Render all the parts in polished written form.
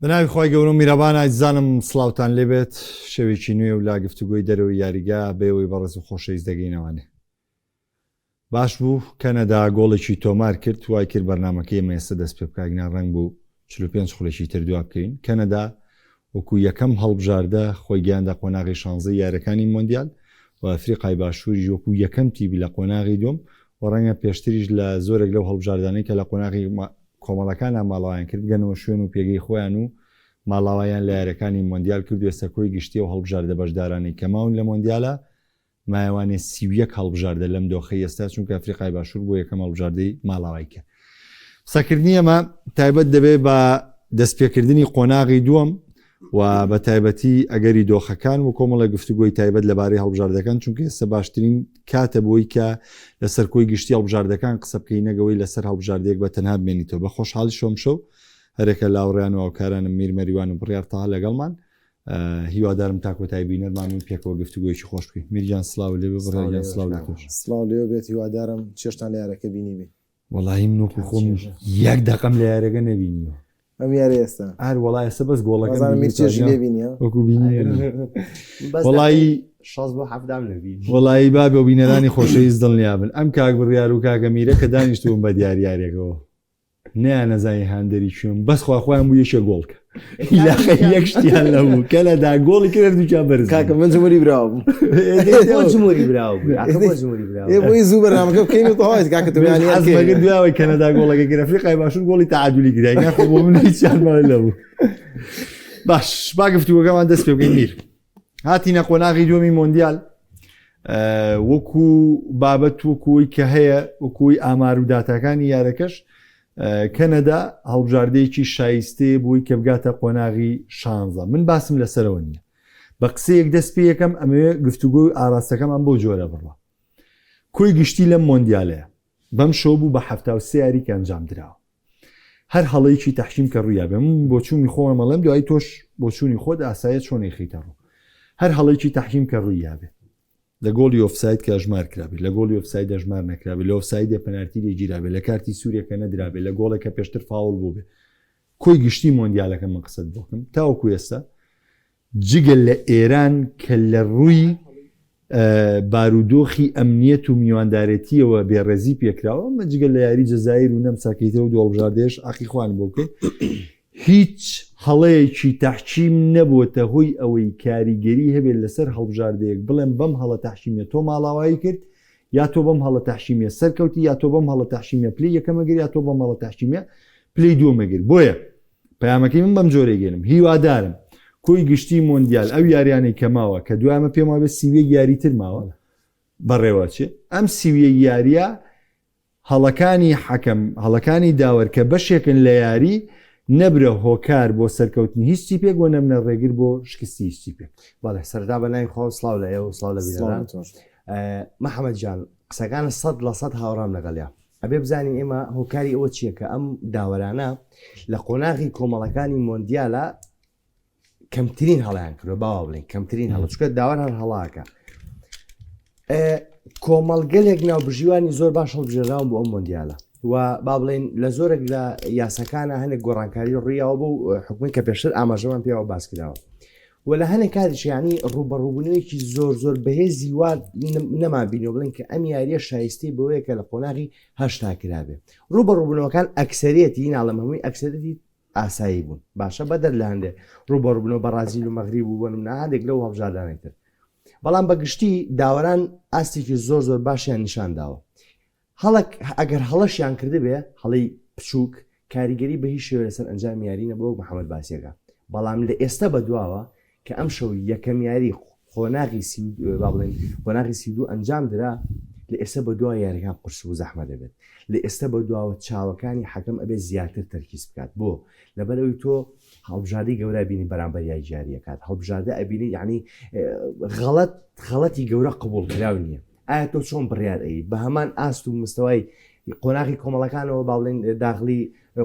بەناوی خۆی گەورە میرەبان ئایزانم سڵاوتان لێبێت شەوێکی نوێ و لا گفتوگۆی دەرەوەی یاریگا بێەوەی بەڕێز و خۆشەویست دەگەینەوانێ. باش بوو کەنەدا گۆڵێکی تۆمار کرد وای کرد بەرنامەکەی مێستا دەست پێ بکگنان ڕنگ بوو 45 خولێکی تردووا بکەین. کەنەدا وەکو یەکەم هەڵبژاردە خۆی گیاندا قۆناغی 16 یاریەکانی مۆندیال و ئەفریقای باشووری وەکو یەکەم تیبی لە قۆناغی دوم و ڕەنگە پێشتریش لە زۆرێک لەو هەڵبژاردانەی کە لە قۆناغی کۆمەڵەکان ماڵاوایان کرد بگەنەوە شوێن و پێگەی خۆیان و ماڵاوایان لە یاریەکانی مۆندیال کرد ێستەکۆی گشتی و هەڵبژاردە بەشدارانی کەماون لە مۆندیالە مایوانێ 31 هەڵبژاردە لەم دۆخەی ئێستا چونکە ئەفریقای باشوور بۆ یەکەم هەڵبژاردەی ماڵاوای کرد. قسەکردنی ئەمە تایبەت دەبێت بە دەستپێکردنی قۆناغی دووەم و بە تایبەتی ئەگەری دۆخەکان و کۆمەڵە گفتوگۆی تایبەت لەبارەی هەڵبژاردەکان چونکە ئێستا باشترین کاتە بۆی کە لەسەر کۆی گشتی هەڵبژاردەکان قسە بکەی نەگەوەی لەسەر هەڵبژاردەیەک بە تەنها بمێنیتەوە. بە خۆشحاڵی شۆم شەو هەرێکە لاوڕیان و ئاوکارانم میرمەریوان و بڕیار تاها لەگەڵمان هیوادارم تاکۆتای بینەرمانین پێکەوە گفتوگۆیکی خۆش بکەین. میرجان سڵاو لێ بڕیان سڵاو لە تۆش. سڵاو لێ بێت هیوادارم چێشتان لە یارەکە بینی بێ. وەڵاهی من وەکو خۆم یەک دەقەم لە یارەکە نەبینیوە. ئەم یاری ئێستا هەر وەڵای ئێستا بەس گۆڵەکە میرچێژی لێ بینیە وەکو بینی وەڵایی شاز بۆ حەفدام نەبین وەڵایی با بە بینەرانی خۆشەویست دڵنیابن ئەم کاک بڕیار و کاکە میرە کە دانیشتوم بە دیاریارێکەوە نیان نەزانی هاندەری چوم بەس خواخوایان بوو یەشە گۆڵکە یەک شتیان لەبوو کە لەدا گۆڵی کرد دووچان بەرز کاکە من جمهوری براوم جمهوری براو بۆی زوو بەرنامەکە بکەین و تەواوی کاکە حەزمەگەر دوای کەنەدا گۆڵەکە کرد ئەفریقای باشوور گۆڵی تەعادولی کرای ناخۆ بۆ من هیچیان لەبوو. باش با گفتوگەکەمان دەست پێ بکەین. میر هاتینە قۆناغی دووەمی مۆندیال وەکو بابەت وەکوی کە هەیە وەکوی ئامار و داتاکانی یارەکەش کەنەدا هەڵبژاردەیەکی شایستەیە بووی کە بگاتە قۆناغی 16. من باسم لەسەرەوە نییە بە قسەیەک دەست پێ یەکەم ئەمەوێ گفتوگۆ ئاراستەکەم ئەم بۆ جۆرە بڕوە. کۆی گشتی لەم مۆندیالەیە بەم شەو بوو بە 73 یاری کە ئەنجام درراوە. هەر هەڵەیەکی تەحکیم کە ڕوویا بێ من بۆ چوومی خۆمە مەڵێم دوای تۆش بۆ چوونی خۆت ئاسایەت چۆنی خیتە ڕوو. هەر هەڵەیەکی تەحکیم کە ڕوویا بێ لە گۆڵی ئۆفساید کە ئەژمار کرابێت لە گۆڵی ئۆفساید ئەژمار نەکرابێت لە ئۆفسایدە پەنارتی لێگیرابێت لە کارتی سووریەکە نەدرابێت لە گۆڵێکە پێشتر فاوڵ بوو بێ. کۆی گشتی مۆندیالەکە من قسەت بۆکەم تاوەکو ئێستا جگەل لە ئێران کە لە ڕووی بارودۆخی ئەمنیەت و میواندارەتیەوە بێڕێزی پێکراوە مە جگەل لە یاری جەزایر و نەمساکەیتەوە و دۆڵبژاردێش ئاخیخوان بۆکە هیچ هەڵەیەکی تەحکیم نەبووتە هۆی ئەوەی کاریگەری هەبێت لەسەر هەڵبژاردەیەک بڵێن بەم هەڵە تەحکیمیە تۆ ماڵاوایی کرد یا تۆ بەم هەڵە تەحکیمیە سەرکەوتی یا تۆ بەم هەڵە تەحکیمیە پلی یەکەمەگەر یا تۆ بەم هەڵە تەحکیمیە پلی دووەمەگەر. بۆیە پەیامەکەی من بەم جۆرە گەێنم هیوادارم کۆی گشتی مۆندیال ئەو یاریانەی کەماوە کە دوامە پێما بێت سیوێک یاری تر ماوە بەڕێوەچێ ئەم سیویە یاریە هەڵەکانی حەکەم هەڵەکانی داوەر کە بەشێکن لە یاری نەبرە هۆکار بۆ سەرکەوتنی هیچی پێک بۆ نەمنە ڕێگر بۆ شکستی هیچی پێک. بەڵێ سەردا بەلای خۆ سڵاو لە ئێوە سڵاو لە بینەران. محەممەد جان قسەکانە 100% هاوڕام لەگەڵیا ئەبێ بزانین ئێمە هۆکاری ئەوە چییە کە ئەم داوەرانە لە قۆناغی کۆمەڵەکانی مۆندیالە کەمترین هەڵیان کردو باوا بڵین کەمترین هەڵە چکە داوار هەر هەڵاکە کۆمەڵگەلێک ناوبژیوانی زۆر باش هەڵبژێراون بۆ ئەم مۆندیالە و با بڵێن لە زۆرێک لە یاسەکانە هەنێک گۆڕانکاری ڕوویەوە بۆ حکومی کە پێشتر ئاماژەمان پێوە باس کراوە و لە هەنێک کاتیش ینی ڕوبەڕووبوونەوەیکی زۆر بەهێزی وار نەمان بینەوە بڵێن کە ئەم یاریە شایستی بەوەیە کە لە قۆناغی هەشتا کرابێ. ڕوبەڕووبوونەوەکان ئەکسەرەتی ناڵەم هەمووی ئەکسەرەتی ئاسایی بوون باشە بەدەر لە هەندێ ڕوبەڕووبوونەوە بەرازیل و مەغریب بوو بوون هەندێک لەو هەڵبژاردانێتتر بەڵام بەگشتی داوەران ئاستێکی زۆر باشیان نیشان داوە. هەڵک ئەگەر هەڵەشیان کرده بێ هەڵی بچووک کاریگەری بە هیچ شێوە لەسەر ئەنجام یارینە بۆ محەممەد باسیەکە بەڵام لە ئێستا بەدواوە کە ئەم شەو یەکەم یاری خۆناغی سیدو ئەنجام درا لە ئێستا بە دوای یاریەکان قرس و زەحمە دەبێت لە ئێستا بە دواوە چاوەکانی حەکەم ئەبێت زیاتر تەرکیز بکات بۆ لەبەرەوەی تۆ هەڵبژاردەی گەورە بینی بەرامبەر یای جاریەکات هەڵبژاردە ئەبینی یعنی غەڵەتی گەورە قبول کراو نییە. ئایا تۆ چۆن بڕیار ئەی بە هەمان ئاست و مستەوای قۆناغی کۆمەڵەکانەوە باڵێن داخلی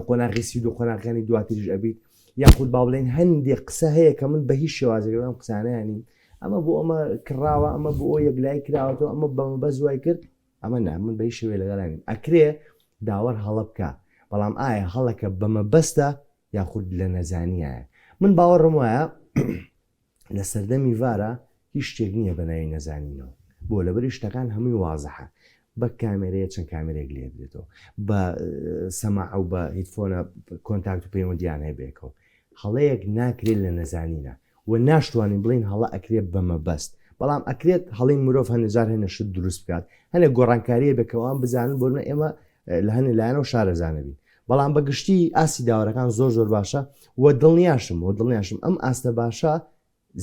قۆناغی سید و قۆناغەکانی دواتریش ئەبیت یاخود با بڵێن هەندێک قسە هەیە کە من بە هیچ شێوازەکەم قسانەیانی ئەمە بۆ ئەمە کراوە ئەمە بۆ ئەو یەکلای کراوەتەوە ئەمە بەمە بەزوای کرد ئەمە نا من بە هیچ شێوێ لەگەڵانیم ئەکرێ داوەر هەڵە بکە بەڵام ئایا هەڵەکە بەمە بەستە یاخود لە نەزانیایە من باوەڕم وایە لە سەردەمی ڤارە هیچ شتێک نییە بەناوی نەزانینەوە بۆ لەبەری شتەکان هەمووی وازەحە بە کامێرەیە چەند کامێرێک لێ بێتەوە بە سەماع و بە هیدفۆنە کۆنتاکت و پەیوەندیان هەبێکەوە هەڵەیەک ناکرێت لە نەزانینە و ناشتوانین بڵین هەڵە ئەکرێت بەمەبەست بەڵام ئەکرێت هەڵی مرۆڤ هەنجار هێنە شت دروست بکات هەنێک گۆڕانکاریە بکەوان بزانن بۆنە ئێمە لە هەنێ لایەنەوە شارەزانە بین بەڵام بەگشتی ئاسی داوەەکان زۆر باشە و دڵنیاشم ئەم ئاستە باشە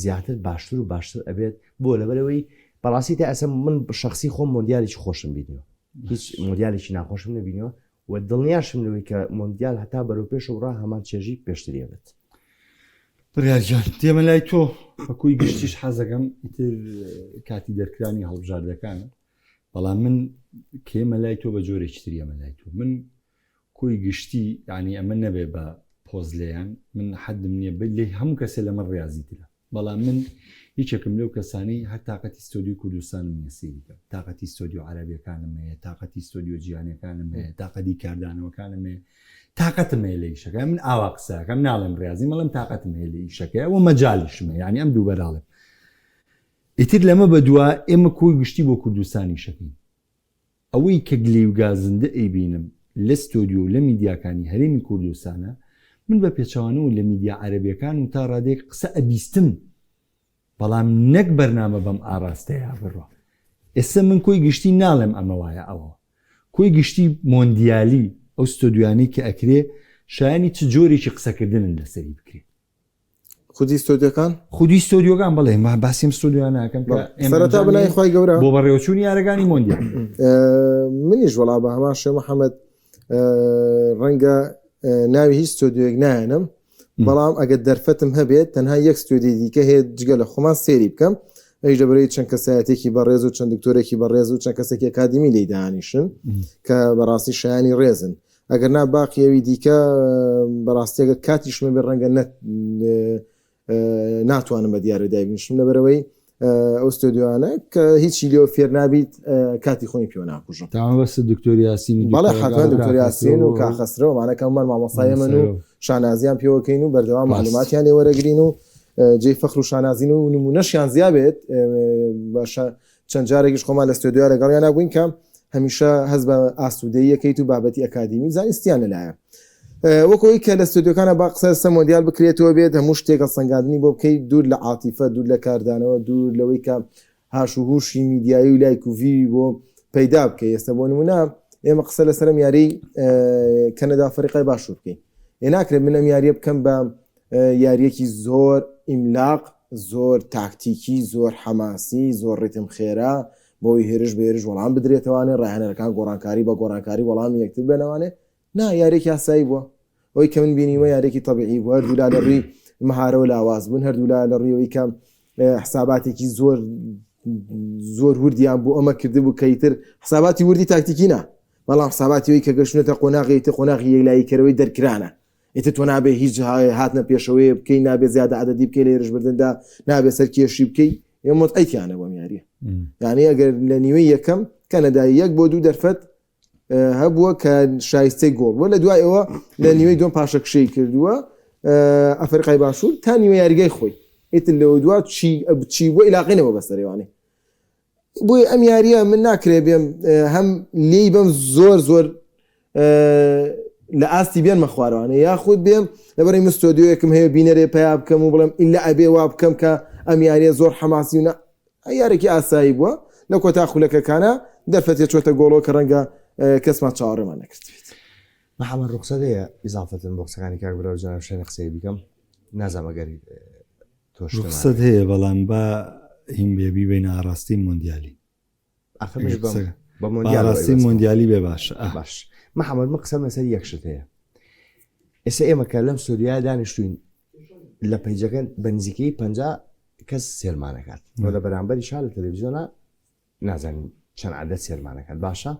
زیاتر باشتر و باشتر ئەبێت بۆ لەبەرەوەی بەڕاستی تا ئەسە من شخصی خۆم مۆندیالێکی خۆشم بینیەوە هیچ مۆندیالێکی ناخۆشم نبینەوە و دڵنیاشم لەوەی کە مۆندیال هەتا بەرەو پێش و ڕا هەمان چێژی پێشترێ بێت بڕیارجان دێمە لای تۆ بەکوی گشتیش حەزەکەم ئیتر کاتی دەرکرانی هەڵبژاردەکانە بەڵام من کێمە لای تۆ بە جۆرێکی تریەمە لای تۆ من کۆی گشتی ینی ئەمە نەبێ بە پۆزلیان من حەدم نییە لێ هەموو کەسێ لە من ڕاضیترە بەڵام من هیچێکم لەو کەسانی هەر تااقەتی ستۆدیۆ کوردستانم نسیکە تااقەتی ستۆدیۆ عەرەبیەکانم هەیە تااقەتی ستۆدیۆ جیهانیەکانم هەیە تااقەتی کاردانەوەکانم هەیە تااقەتم هەیە لە ئیشەکە من ئاوا قسەکەم ناڵێم ڕاضی مەڵم تااقەتم هەیە لە ئیشەکە ئەوە مەجالیشمە ینی ئەم دوو بەراڵم ئیتر لەمە بەدووە ئێمە کۆی گشتی بۆ کوردستانی شەکەین ئەوەی کە گلی و گازندە ئەیبینم لە ستۆدیۆ لە میدیاکانی هەرێمی کوردستانە من بە پێچوانەوە لە میدیا عەرەبیەکان و تا ڕادێک قسە ئەبیستم بەڵام نەک بەرنامە بەم ئاراستەیە بڕۆ ئێستا من کۆی گشتی ناڵێم ئەمە وایە ئەوە کۆی گشتی مۆندیالی ئەو ستۆدیوانەی کە ئەکرێ شایانی چ جۆرێکی قسەکردنن لەسەری بکرێت خودی ستۆدیەکان خودی ستۆدیۆگان بڵێ ما باسیم ستۆدیوانەکەم سەرەتا بەلای خۆی گەورە بۆ بەڕێوەچوونی یارەکانی مۆندیال منیش وەڵا بە هەمان شێ محەممەد ڕەنگە ناوی هیچ ستۆدیۆیەک نایەنم بەڵام ئەگەر دەرفەتم هەبێت تەنها یەک ستۆدی دیکە هەیە جگە لە خۆمان سێری بکەم ئەیش دەبێت چەند کەسایەتێکی بەڕێز و چەند دکتۆرێکی بەڕێز و چەند کەسێکی ئەکادمی لی دانیشن کە بەڕاستی شایانی ڕێزن ئەگەر نا باقیەوی دیکە بەڕاستیەگە کاتیشمە بێ ڕەنگە ناتوانم بە دیارە دابینشم لەبەرەوەی ئەو ستۆدیوانە کە هیچی لێەوە فێر نابیت کاتی خۆی پێ ناکوژم تاوەسە دکتۆری یاسینی بەڵێ حتما دکتۆری یاسین و کاخەسرەوەمانەکەمان مامۆسایە من و شانازیان پێوەکەین و بەردەوام معلوماتیان لێ وەرەگرین و جێی فەخر و شانازین و نمونەشیان زیابێت باشە چەند جارێکیش خۆمان لە ستۆدیۆ لەگەڵیان نبووین کە هەمیشە هەز بە ئاسوودەی یەکەیت و بابەتی ئەکادمی زانستیان لەلایە وەکەوەی کە لە ستۆدیۆکانە با قسە مۆندیال بکرێتەوە بێت هەموو شتێکە سەنگاندنی بۆ بکەیت دوور لە عاتیفە دوور لە کاردانەوە دوور لەوەی کە هاش و هوشی میدیایی و لایک و ویوی بۆ پەیدا بکەیت ئێستا بۆ نمونە ئێمە قسە لەسەرم یاری کەنەدا فەریقای باشوور بکەین ناکرێت من ئەم یاریە بکەم بە یاریەکی زۆر ئیملاق زۆر تاکتیکی زۆر حەماسی زۆر ڕێتم خێرا بۆی هێرش بێرش وەڵام بدرێتەوانێ ڕاهێنەرەکان گۆڕانکاری بە گۆڕانکاری وەڵامی یەکتر بنەوانێ نا یارێکی یاسایی بووە ئەوی کە من بینیوە یارێکی تەبیعی بووە هەردوولا لە ڕووی مەهارەوە لاواز بوون هەردوولا لە ڕوویەوەی کە حساباتێکی زۆر وردیان بوو ئەمە کردبوو کەیتر حساباتی وردی تاکتیکی نا بەڵام حساباتیەوەی کە گەشتێتە قۆناغی یەکلاییکەرەوەی دەرکرانە ئێتە تۆ نابێ هیچ هاتنە پێشەوەی بکەی نابێ زیادە عەدەدی بکەی لە هێرش بردندا نابێ سەر کێشی بکەی ئێمە ئەیتیانە بۆم یاریە یعنی ئەگەر لە نیوەی یەکەم کەنەدای 1 بۆ 2 دەرفەت هەبووە کە شایستەی گۆڵ بۆ لە دوای ئەوە لە نیوەی دوم پاشە کشەی کردووە ئەفریقای باشوور تا نیوە یاریگای خۆی ئیتر لەوە دوات چی بۆ ئیلاقینەوە بەسەرێوانێ بۆی ئەم یاریە من ناکرێ بێم هەم لێی بەم زۆر لە ئاستی بێن مەخوارەوانە یاخود بێم لەبەرەی من ستۆدیۆیەکم هەیە بینەرێ پیا بکەم و بڵێم ئیلا ئەبێ وا بکەم کە ئەم یاریە زۆر حەماسی و یارێکی ئاسایی بووە لە کۆتا خولەکەکانە دەرفەتێ چۆتە گۆڵۆ کە ڕەنگە کەسمان چاوەڕێمان نەکردێت محەممەد ڕوخسەت هەیە ئیزافەتن بۆ قسەکانی کاک برا جانە شوێنە قسەی بکەم نازانمەگەری ڕوخسەت هەیە بەڵام بە هیم بێبی بین ئاڕاستی مۆندیالی ئاڕاستی مۆندیالی بێ باش محەممەد من قسەم لەسەر یەکشت هەیە ئێستا ئێمە کە لەم سووریا دانیشتوین لە پەیجەکەن بەنزیکەی 50 کەس سێرمانەکات لە بەرامبەری شا لە تەلەڤیزیۆنە نازانین چەند عادەت سێرمانەکەات باشە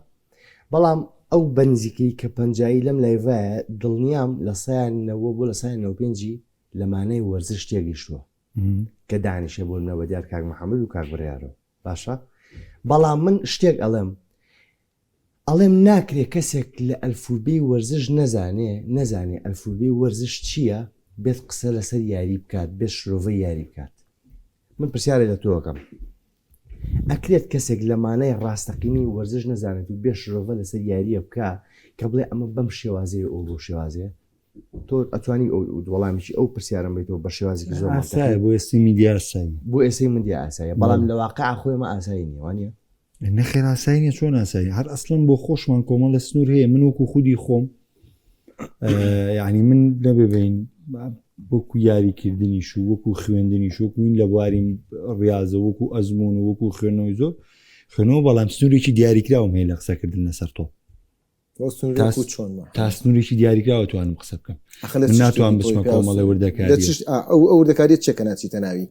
بەڵام ئەو بەنزیکەی کە پەنجایی لەم لایڤایە دڵنیام لە سایانەوە بۆ لە سایان 95 لەمانەی وەرزش تێگەیشتووە کە دانیشێ بۆ نەوە دیار کاک محەممەد و کاک بڕیارەوە باشە بەڵام من شتێک ئەڵێم ئەڵێم ناکرێت کەسێک لە ئەلفوبێی وەرزش نەزانێ ئەلفوبێی وەرزش چییە بێت قسە لەسەر یاری بکات بێت شرۆڤەی یاری بکات. من پرسیارێک لە تۆکەم، ئەکرێت کەسێک لەمانەی ڕاستەقینی وەرزش نەزانێت و بێ شرۆڤە لەسەر یاریە بکە کە بڵێ ئەمە بەم شێوازەیە ئەو بۆ شێوازەیە؟ تۆ ئەتوانی وەڵامیی ئەو پرسیارم بێتەوە بە شێوازێکی زۆر بۆ ئێستی میدیا ئاسایی بۆ ئێسەی مندیا ئاسایە، بەڵام لە واقع خۆیمە ئاسایی نیە وانە نەخێر ئاسایی نیە. چۆن ئاسایی؟ هەر ئەسڵن بۆ خۆشمان کۆمەڵ لە سنوور هەیە. من وەکو خودی خۆم یعنی من نەبێبین وەکو یاریکردنیش و وەکو خوێندنیش وەکوین لە بواریم ڕاضە وەکو ئەزمون و وەکو خوێنەوەی زۆر خوێنەوە، بەڵام سنوورێکی دیاریکراوم هەیە لە قسەکردن لەسەر تۆ. تا سنوورێکی دیاریکراوە توانم قسە بکەم. ناتوان بچمە کۆمەڵە وردەکاری. ئەو وردەکاریت چێکە ناچیتە ناوی؟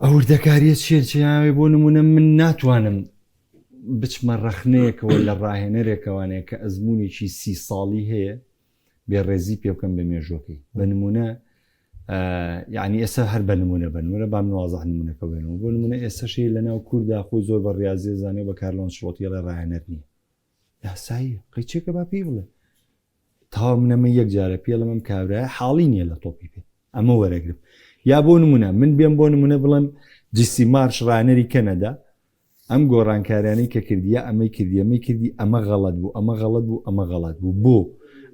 ئەو وردەکاریە چێناوێ بۆ نمونە من ناتوانم بچمە ڕەخنەیەکەوە لە ڕاهێنەرێکەوانەیە کە ئەزمونێکی 30 ساڵی هەیە بێڕێزی پێ بکەم بە مێژۆکەی. بە نمونە یعنی ئێستا هەر بە نمونە بام نوازە نمونونەکە بێنەوە. بۆ نمونە ئێستاشەیە لە ناو کووردا خۆی زۆر بە ڕاضیە زانێ بە کارلۆن شڵۆتیە لە ڕاهێنەر نییە. یاساییە قەیچێکە با پێی بڵێ تاوا منەمە یەک جارە پێ لەمەم کابرایە حاڵی نییە لە تۆپی پێ ئەمە وەرەگرم. یا بۆ نمونە من بێم بۆ نمونە بڵێم جیسی مارش ڕانەری کەنەدا ئەم گۆڕانکارانەی کە کردیە ئەمەی کردی ئەمە غەڵەت بوو ئەمە غەڵەت بوو بۆ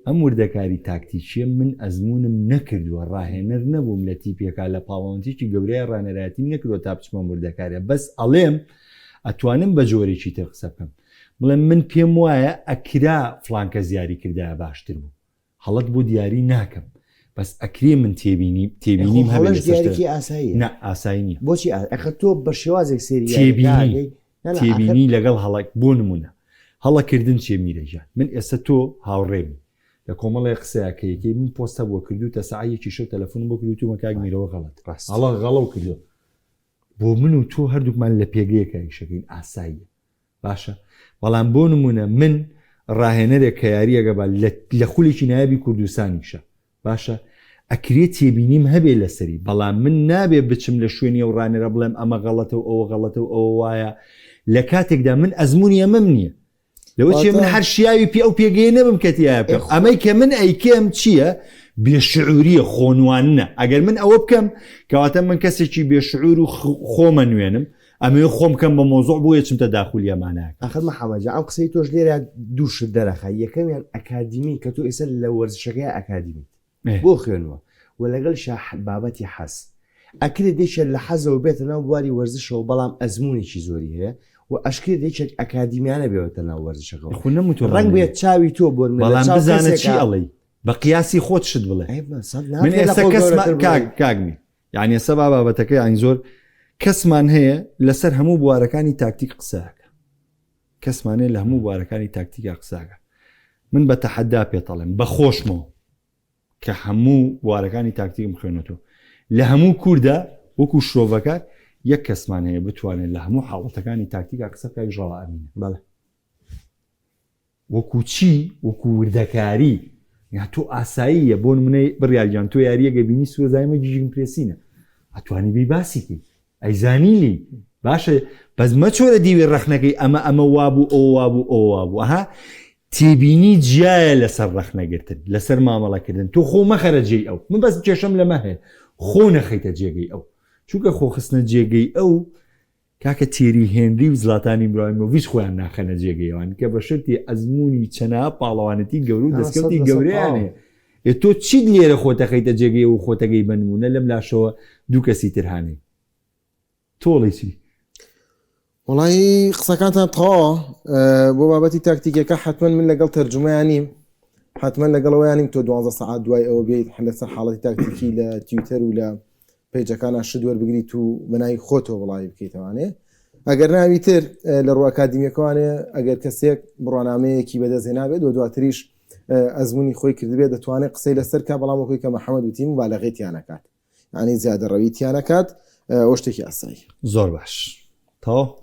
ئەم وردەکاری تاکتیکیە من ئەزمونم نەکردووە ڕاهێنەر نەبووم لە تیپێکا لە پاڵەوەندێکی گەورەی ڕانەرایەتی نەکردووە تا بچمە وردەکارە. بەس ئەڵێم ئەتوانم بە جۆرێکی تر قسە بکەم بڵێم من پێم وایە ئەکرا فلانکە زیاری کردایە باشتر بوو هەڵەت بۆ دیاری ناکەم بەس ئەکرێ من تێبینیم هەڵەشێکی ئاسایی نه ئاسایی نیە. بۆچی ئەخە تۆ بە شێوازێک سێری تێبینی لەگەڵ هەڵک بۆ نمونە هەڵەکردن چێ میرەژان من ئێستا تۆ هاوڕێم لە کۆمەڵی قسەیەکەیەکەی من پۆستە بۆ کردو تە سعیەکی شەو تەلەفۆن بۆ کردو و مەکاک میرەوە غەڵەت هەڵە غەڵەو کردو بۆ من و تۆ هەردووکمان لە پێگەیەکەیشەکەین ئاساییە باشە. بەڵام بۆ نمونە من ڕاهێنەرێک کە یاریەگەبا لە خولێکی نایابی کوردستانیشە باشە ئەکرێت تێبینیم هەبێ لەسەری، بەڵام من نابێ بچم لە شوێنی و ڕانێرە بڵێم ئەمە غەڵەتە و ئەوە غەڵەتە و ئەوە وایە لە کاتێکدا من ئەزمونی ئەمەم نییە لەوە چێ من هەر شیاوی پێ ئەو پێگەی نەبم کەتیایە بکەم. ئەمەی کە من ئەیکەم چییە؟ بێشعوریە خۆنوانە. ئەگەر من ئەوە بکەم کەواتە من کەسێکی بێشعور و خۆمە نوێنم ئەمێ خۆم کەم بە مۆزۆع بۆیە چمتە داخولیەمانە. ئەخر مەحەمەد ئەم قسەی تۆش لێرە دووشت دەرەخە یەکەمیان ئەکادیمی کە تۆ ئێستا لە وەرزشەکەی ئەکادیمیت بۆ خوێنوە و لەگەڵ بابەتی حەز ئەکرێت دێکێت لە حەزەوە بێتە ناو بواری وەرزشەوە بەڵام ئەزمونێکی زۆری هەیە و ئەشکرێت دێکێک ئەکادیمیانە بێتە ناو وەرزشەکەەوە خو نەموتۆ ڕنگ بێت چاوی تۆ بۆ بەڵام بزانە چی ئەڵێ بە قیاسی خۆت شت بڵێ من ئێستا کاگمی یعنی ئێستا بابەتەکەی ئەین زۆر کەسمان هەیە لەسەر هەموو بوارەکانی تاکتیک قسەکە کەسمانەیە لە هەموو بوارەکانی تاکتیکا قساکە. من بە تەحەدا پێتەڵێم بە خۆشمەوە کە هەموو بوارەکانی تاکتیکم خوێنێتەوە لە هەموو کووردا وەکو شرۆڤەکار یەک کەسمان هەیە بتوانێت لە هەموو حاڵەتەکانی تاکتیکا قسە بکات ژەڵا ئەمینە. بەڵێ وەکو چی؟ وەکو وردەکاری یا تۆ ئاساییە بۆ نمونەی بڕیارگیان تۆ یاریەکە بینی سوێزایمە جیژم پرێسینە ئەتوانی بی باسیکی ئەیزانیلی باشە بەس مەچۆرە دیوێ ڕەخنەکەی ئەمە وابوو ئەو وابوو ئەو وابوو ئەها تێبینی جیایە لەسەر ڕەخنەگرتن لەسەر مامەڵەکردن تۆ خۆ مەخەرە جێی ئەو من بەس کێشەم لەمە هەیە خۆ نەخەیتە جێگەی ئەو چونکە خۆخستنە جێگەی ئەو کاکە تێری هێنری و زلاتانی براایمۆڤیچ خۆیان ناخەنە جێگەیەوان کە بە شرتی ئەزمموی چەنا پاڵەوانەتی گەور و دەستکەوتی گەورەیانێ تۆ چیت لێرە خۆتەخەیتە جێگەی و خۆتەگەی بنمونە لەم لاشەوە دوو کەسی ترهانەی تۆڵی چی؟ وڵی قسەکانتان تەواوە بۆ بابەتی تاکتیکەکە حتمما من لەگەڵ تەرجمەیانیم حتمما لەگەڵەوەیانیم تۆ 12 ساعات دوای ئەوە بێت لەسەر حاڵەتی تاکتیکی لە تویتەر و لە پیجەکان شت وەربگریت و بەناوی خۆتەوە وڵی بکەیتەوانێ ئەگەر ناوی تر لە ڕوو ئەکادیمیەکانێ ئەگەر کەسێک بڕۆنامەیەکی بەدەستهێنابێت و دواتریش ئەزمموی خۆی کردبێت دەتوانێت قسەی لەسەر کا بەڵام وەکوی کە محەممەد وتیم و بالەغێتیانەکات ینی زیادە ڕەویتیانەکات ئەو شتێکی ئاسایی زۆر باش تاو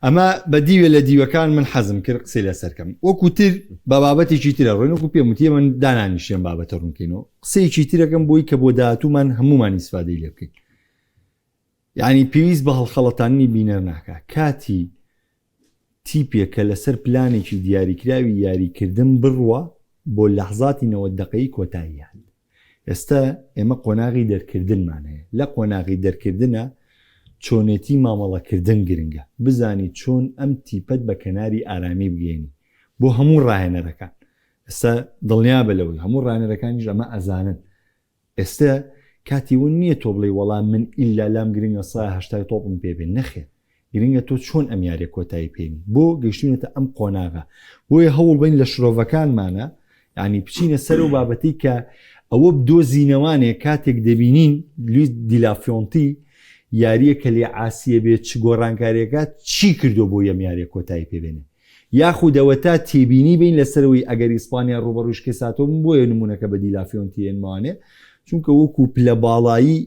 ئەمە بە دیوێ لە دیوەکان من حەزم کرد قسەی لەسەرکەم وەکوتر بە بابەتێکی ترە ڕۆینەکو پێموتیە من دانانیشێن بابەتە ڕوونکەینەوە قسەیەکی ترەکەم بۆی کە بۆ داهاتوومان هەمومان ئیسفادەی لێ بکەین یعنی پێویست بە هەڵخەڵەتانی بینەر ناکە کاتی تیپێکە لەسەر پلانێکی دیاریکراوی یاریکردن بڕوە بۆ لەحظاتی 90 دقەی کۆتاییان. ئێستا ئێمە قۆناغی دەرکردنمانەیە، لە قۆناغی دەرکردنە چۆنێتی مامەڵەکردن گرنگە، بزانی چۆن ئەم تیپەت بە کەناری ئارامی بگەێنی بۆ هەموو ڕاهێنەرەکان. ئێستا دڵنیا بە لەوەی هەموو ڕاهێنەرەکانیش ئەمە ئەزانن. ئێستا کاتی ون نییە تۆ بڵێ وەڵام من ئیلا لام گرنگە 180 تۆپم پێبێن، نەخێ، گرنگە تۆ چۆن ئەم یاریە کۆتایی پێێنی بۆ گەشتونێتە ئەم قۆناغا. بۆیە هەوڵ بین لە شرۆڤەکانمانە، یعنی بچینە سەر و بابەتی کە ئەوە بدۆزینەوانێ کاتێک دەبینین لویس دیلافیۆنتی یاریە کە لێ عاسیە بێت چ گۆڕانکاریەکە چی کردو بۆ یەم یاریە کۆتایی پێبێنێ، یاخودەوە تا تێبینی بین لەسەرەوەی ئەگەر ئیسپانیا ڕوبەڕوش کێساتۆم بۆیە نمونونەکە بە دیلافیۆنتی ئێنمانێ، چونکە وەکو پلە باڵایی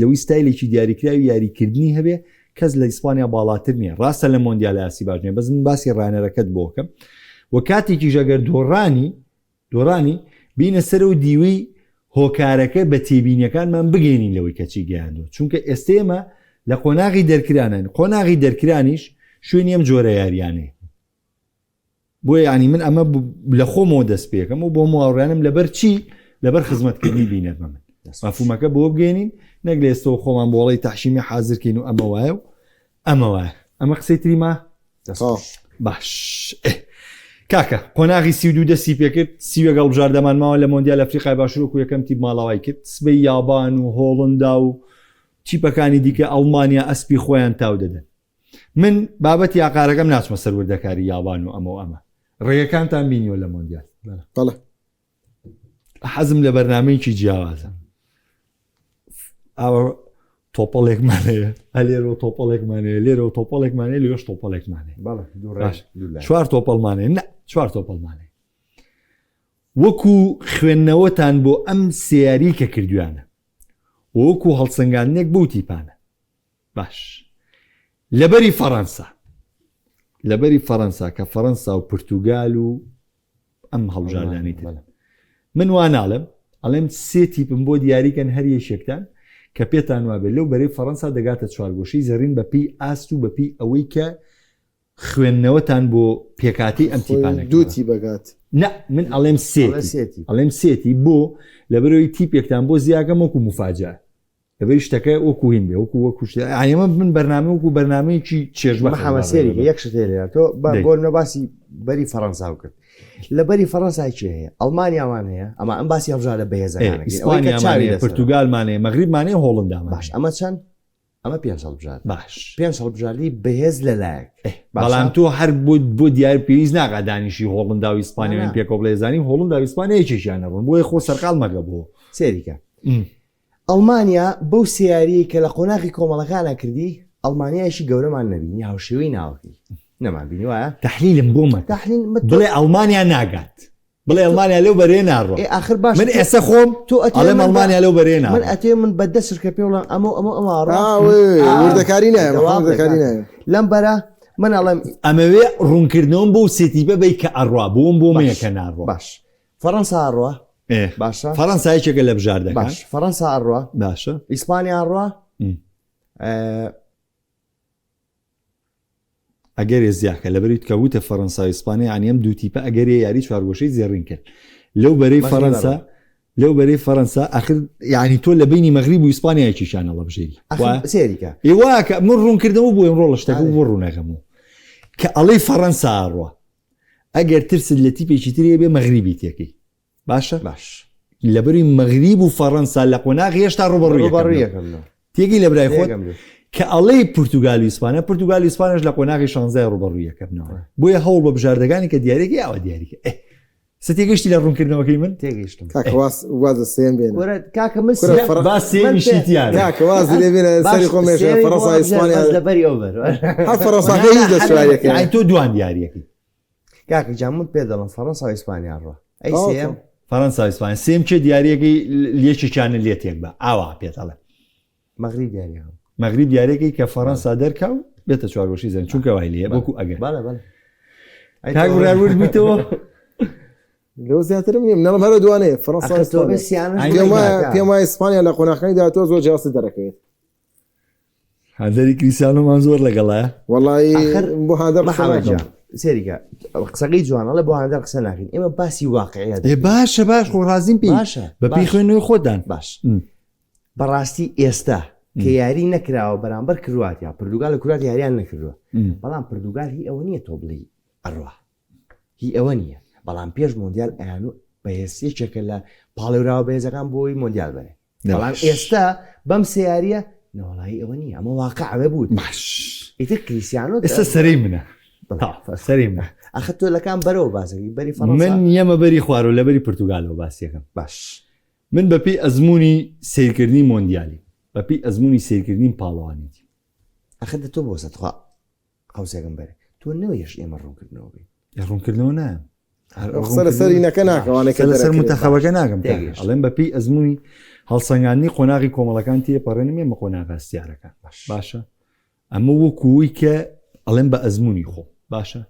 لەوی ستایلێکی دیاریکراوی یاریکردنی هەبێ کەس لە ئیسپانیا باڵاتر نییە. ڕاستە لە مۆندیالە ئاسی باش نیە، بەس من باسی ڕانەرەکەت بۆکەم وە کاتێکی ژەگەر دۆڕانی بینە سەر و دیوی هۆکارەکە بە تێبینیەکانمان بگەێنین لەوەی کەچی گەیاندوە، چونکە ئێستێمە لە قۆناغی دەرکرانن، قۆناغی دەرکرانیش شوێنی ئەم جۆرە یاریانەیە. بۆیە ینی من ئەمە لە خۆمەوە دەست پێکەم و بۆ ماوەڕیانم لەبەر چی لەبەر خزمەتکردنی بینێتمە من مەفهومەکە بۆ بگەێنین، نەک لە ئێستەوە خۆمان بۆڵی تەحشیمی حازرکەین و ئەمە وایە و ئەمە وایە. ئەمە قسەی تریما باش. کاکە قۆناغی 32 دەستی پێکرد، سیوە گەڵبژاردەمان ماوە لە مۆندیال ئەفریقای باشوور و یەکەم تیپ ماڵاوای کرد، سبەی یابان و هۆڵندا و تیپەکانی دیکە ئەڵمانیا ئەسپی خۆیان تاو دەدەن. من بابەتی ئاقارەکەم ناچمە سەروەردەکاری یابان و ئەمە ڕێگەکانتان بینیوە لە مۆندیال. حەزم لە بەرنامەیەکی جیاوازە، ئەوە تۆپەڵێکمانەیە، ئەلێرە تۆپەڵێکمانەیە، لێرە تۆپەڵێکمانەیە، لێش تۆپەڵێکمانەیە، 4 تۆپەڵمانەیە، نه 4 تۆپەڵمانەیە. وەکو خوێندنەوەتان بۆ ئەم سیاری کە کردویانە وەکو هەڵسەنگاندنێک بەو تیپانە. باش لەبەری فەڕەنسا کە فەڕەنسا و پورتوگال و ئەم هەڵبژاردانەی تر من واناڵم ئەڵێم 3 تیپم بۆ دیاریکەن هەر یەشێکتان کە پێتان وابێت لەو بەرەی فەڕەنسا دەگاتە چوارگۆشەی زەڕین بەپی ئاست و بەپی ئەوەی کە خوێندنەوەتان بۆ پێکاتی ئەم تیپانە دووتی بەگات. نه من ئەڵێم سێتی بۆ لەبەرەوەی تیپێکتان بۆ زیاکەم وەکو مفاجە لەبەری شتەکە وەکو هین بێ وەکو ئەمە من بەرنامە وەکو بەرنامەیەکی چێژمە حەمەسێری یەک شتێ تۆ بۆ نەباسی بەری فەڕەنسا کرد. لە بەری فەڕەنسای چی هەیە؟ ئەڵمانیاوان هەیە، ئەمە ئەم باسی هەڵبژارە بەهێزەکانە، ئیسپانیامانەیە، پورتوگالمانەیە، مەغریبمانەیە، هۆڵندامانە. باش ئەمە چەند؟ ئەمە 5 هەڵبژار. باش 5 هەڵبژاردی بەهێز لەلایەک. بەڵام تۆ هەر بۆ دیار پێویست ناقا دانیشی هۆڵندا و ئیسپانیاوین پێکۆ بڵێ زانیم هۆڵندا و ئیسپانیا یەکێکیان نەبوون، بۆیە خۆ سەرقاڵ مەگە بۆ سێریکە. ئەڵمانیا بەو سیاری کە لە قۆناغی کۆمەڵەکانە کردی، ئەڵمانیایشی گەورەمان نەبینی، هاوشێوەی ناوەکەی نەمان بینی وایە؟ تەحلیلم بۆمە بڵێ ئەڵمانیا ناگات، بڵێ ئەڵمانیا لەو بەرێ ناڕۆ. ئاخر باش من ئێستا خۆم تۆ ئەڵێم ئەڵمانیا لەو بەرێ ناڕۆ. من ئەتێ من بەدەستشکە پێ وڵام ئەمە وردەکاری نایە لەم بەرە من ئەڵێم ئەمەوێ ڕوونکردنەوەم بۆ سێتیبە بی کە ئەڕوا بۆم بۆ مەیەکە ناڕۆ. باش فەڕەنسا ئەڕوا باشە، فەڕەنسایەکێکە لە بژار دەکات. باش فەڕەنسا ئەڕوا باشە، ئیسپانیا ئەڕوا. ئەگەرێ زیاکە لەبەریت کەوتە فەڕەنسا و ئیسپانیا عنیم دوو تیپە ئەگەرێ یاری چوارگۆشەی زێڕین کرد لەو بەرەی فەڕەنسا ئاخر یعنی تۆ لە بینی مەغریب و ئیسپانیایەکیشانە لەبژێری سێریکە ئێواکە من ڕوونکردنەوە بۆ ئەمڕۆ لە شتەکە بۆ ڕوونەکەمەوە کە ئەڵەی فەڕەنسا ئاڕوە ئەگەر ترست لە تیپێکی ترێ بێ مەغریبی تێکەی باشە باش لەبەری مەغریب و فەڕەنسا لە قۆناغی هێشتا ڕوبەڕوویەکەم تێگەی لە برای خۆت کە ئەڵەی پورتوگال و ئیسپانیا پورتوگال و ئیسپانیاش لە قۆناغی 16 ڕوبەڕوویەکەمنەوە بۆیە هەوڵ بە بژاردەکانی کە دیارێکی ئەوە دیاریکە تێگەشتی لە ڕوونکردنەوەکەی من تێگەیشتم وازە سێم بێن کاکە من وازی لێ بێنە سەری خۆمێش فەڕەنسا ئیسپانیا لەبەری ئەوبەر فەڕەنساکە هیچ دەسوارەکە تۆ دوان دیاریەکەی کاکە جامون پێ دەڵم فەڕەنسا و ئیسپانیا ڕۆ ئەی سێم فەڕەنسا و ئیسپانیا سێم چێ دیارەکەی لێکێکیانە لێ تێک بە ئاوا پێتەڵێ مەغریب دیاریەکە مەغریب دیارێکی کە فەڕەنسا دەرکە و بێتە چوارگۆشی زەن چونکە وای لێ بۆکو ئەگەر کاگوراورد بیتەوە لەو زیاترم نیم نەڵم هەرە دوانەیە فەڕەنسا پێم وایە ئیسپانیا لە قۆناغەکانی داهاتوە زۆر جیاواز دەرەکەوێت هەندێری کریسیانۆمان زۆر لەگەڵایە والله بۆ هذا محەممەد جان سێریکە قسەکەی جوانەڵە بۆ هەندە قسە ناکەین ئێمە باسی واقعیت باشە باش خۆ ڕازیم پێی باشە بەپی خوێنەوەی خۆتان باش بەڕاستی ئێستا کە یاری نەکراوە بەرامبەر کرواتیا پردوگال لە کورات یاریان نەکردووە بەڵام پردوگال هی ئەوە نییە تۆ بڵی ئەڕوا هی ئەوە نییە بەڵام پێش مۆندیال ئەیان و بەهێستێکێکە لە پاڵێراوە بەهێزەکان بۆی مۆندیال بەرێ بەڵام ئێستا بەم سیاریە نەوەڵایی ئەوە نییە ئەمە واقعوێ بوو باش ئیتر کریسیانۆ ئێستا سەری منە سەری منە ئەخە تۆ لەکان بەرەوە باسەکەی بەری فەڕەنسا من یەمە بەری خوارەوە لە بەری پرتوگالەوە باسیەکەم باش من بەپی ئەزمموی سیرکردنی مۆندیالی بەپی ئەزمموی سیرکردنی پاڵەوانیتی ئەخەدە تۆ بۆ سەدخوا قەوسێکم بەرێ تۆ نەوەیش ئێمە ڕوونکردنەوە بین ڕوونکردنەوە نایە قسە لەسەری نەکە ناکەوانێکە لەسەر متەخەوەکە ناکەم ئەڵێن بەپی ئەزمموی هەڵسەنگاندنی قۆناغی کۆمەڵەکان تێپەڕێنم ێمە قۆناغ هەستیارەکان باشە ئەمە وەکووی کە ئەڵێن بە ئەزمموی خۆ باشە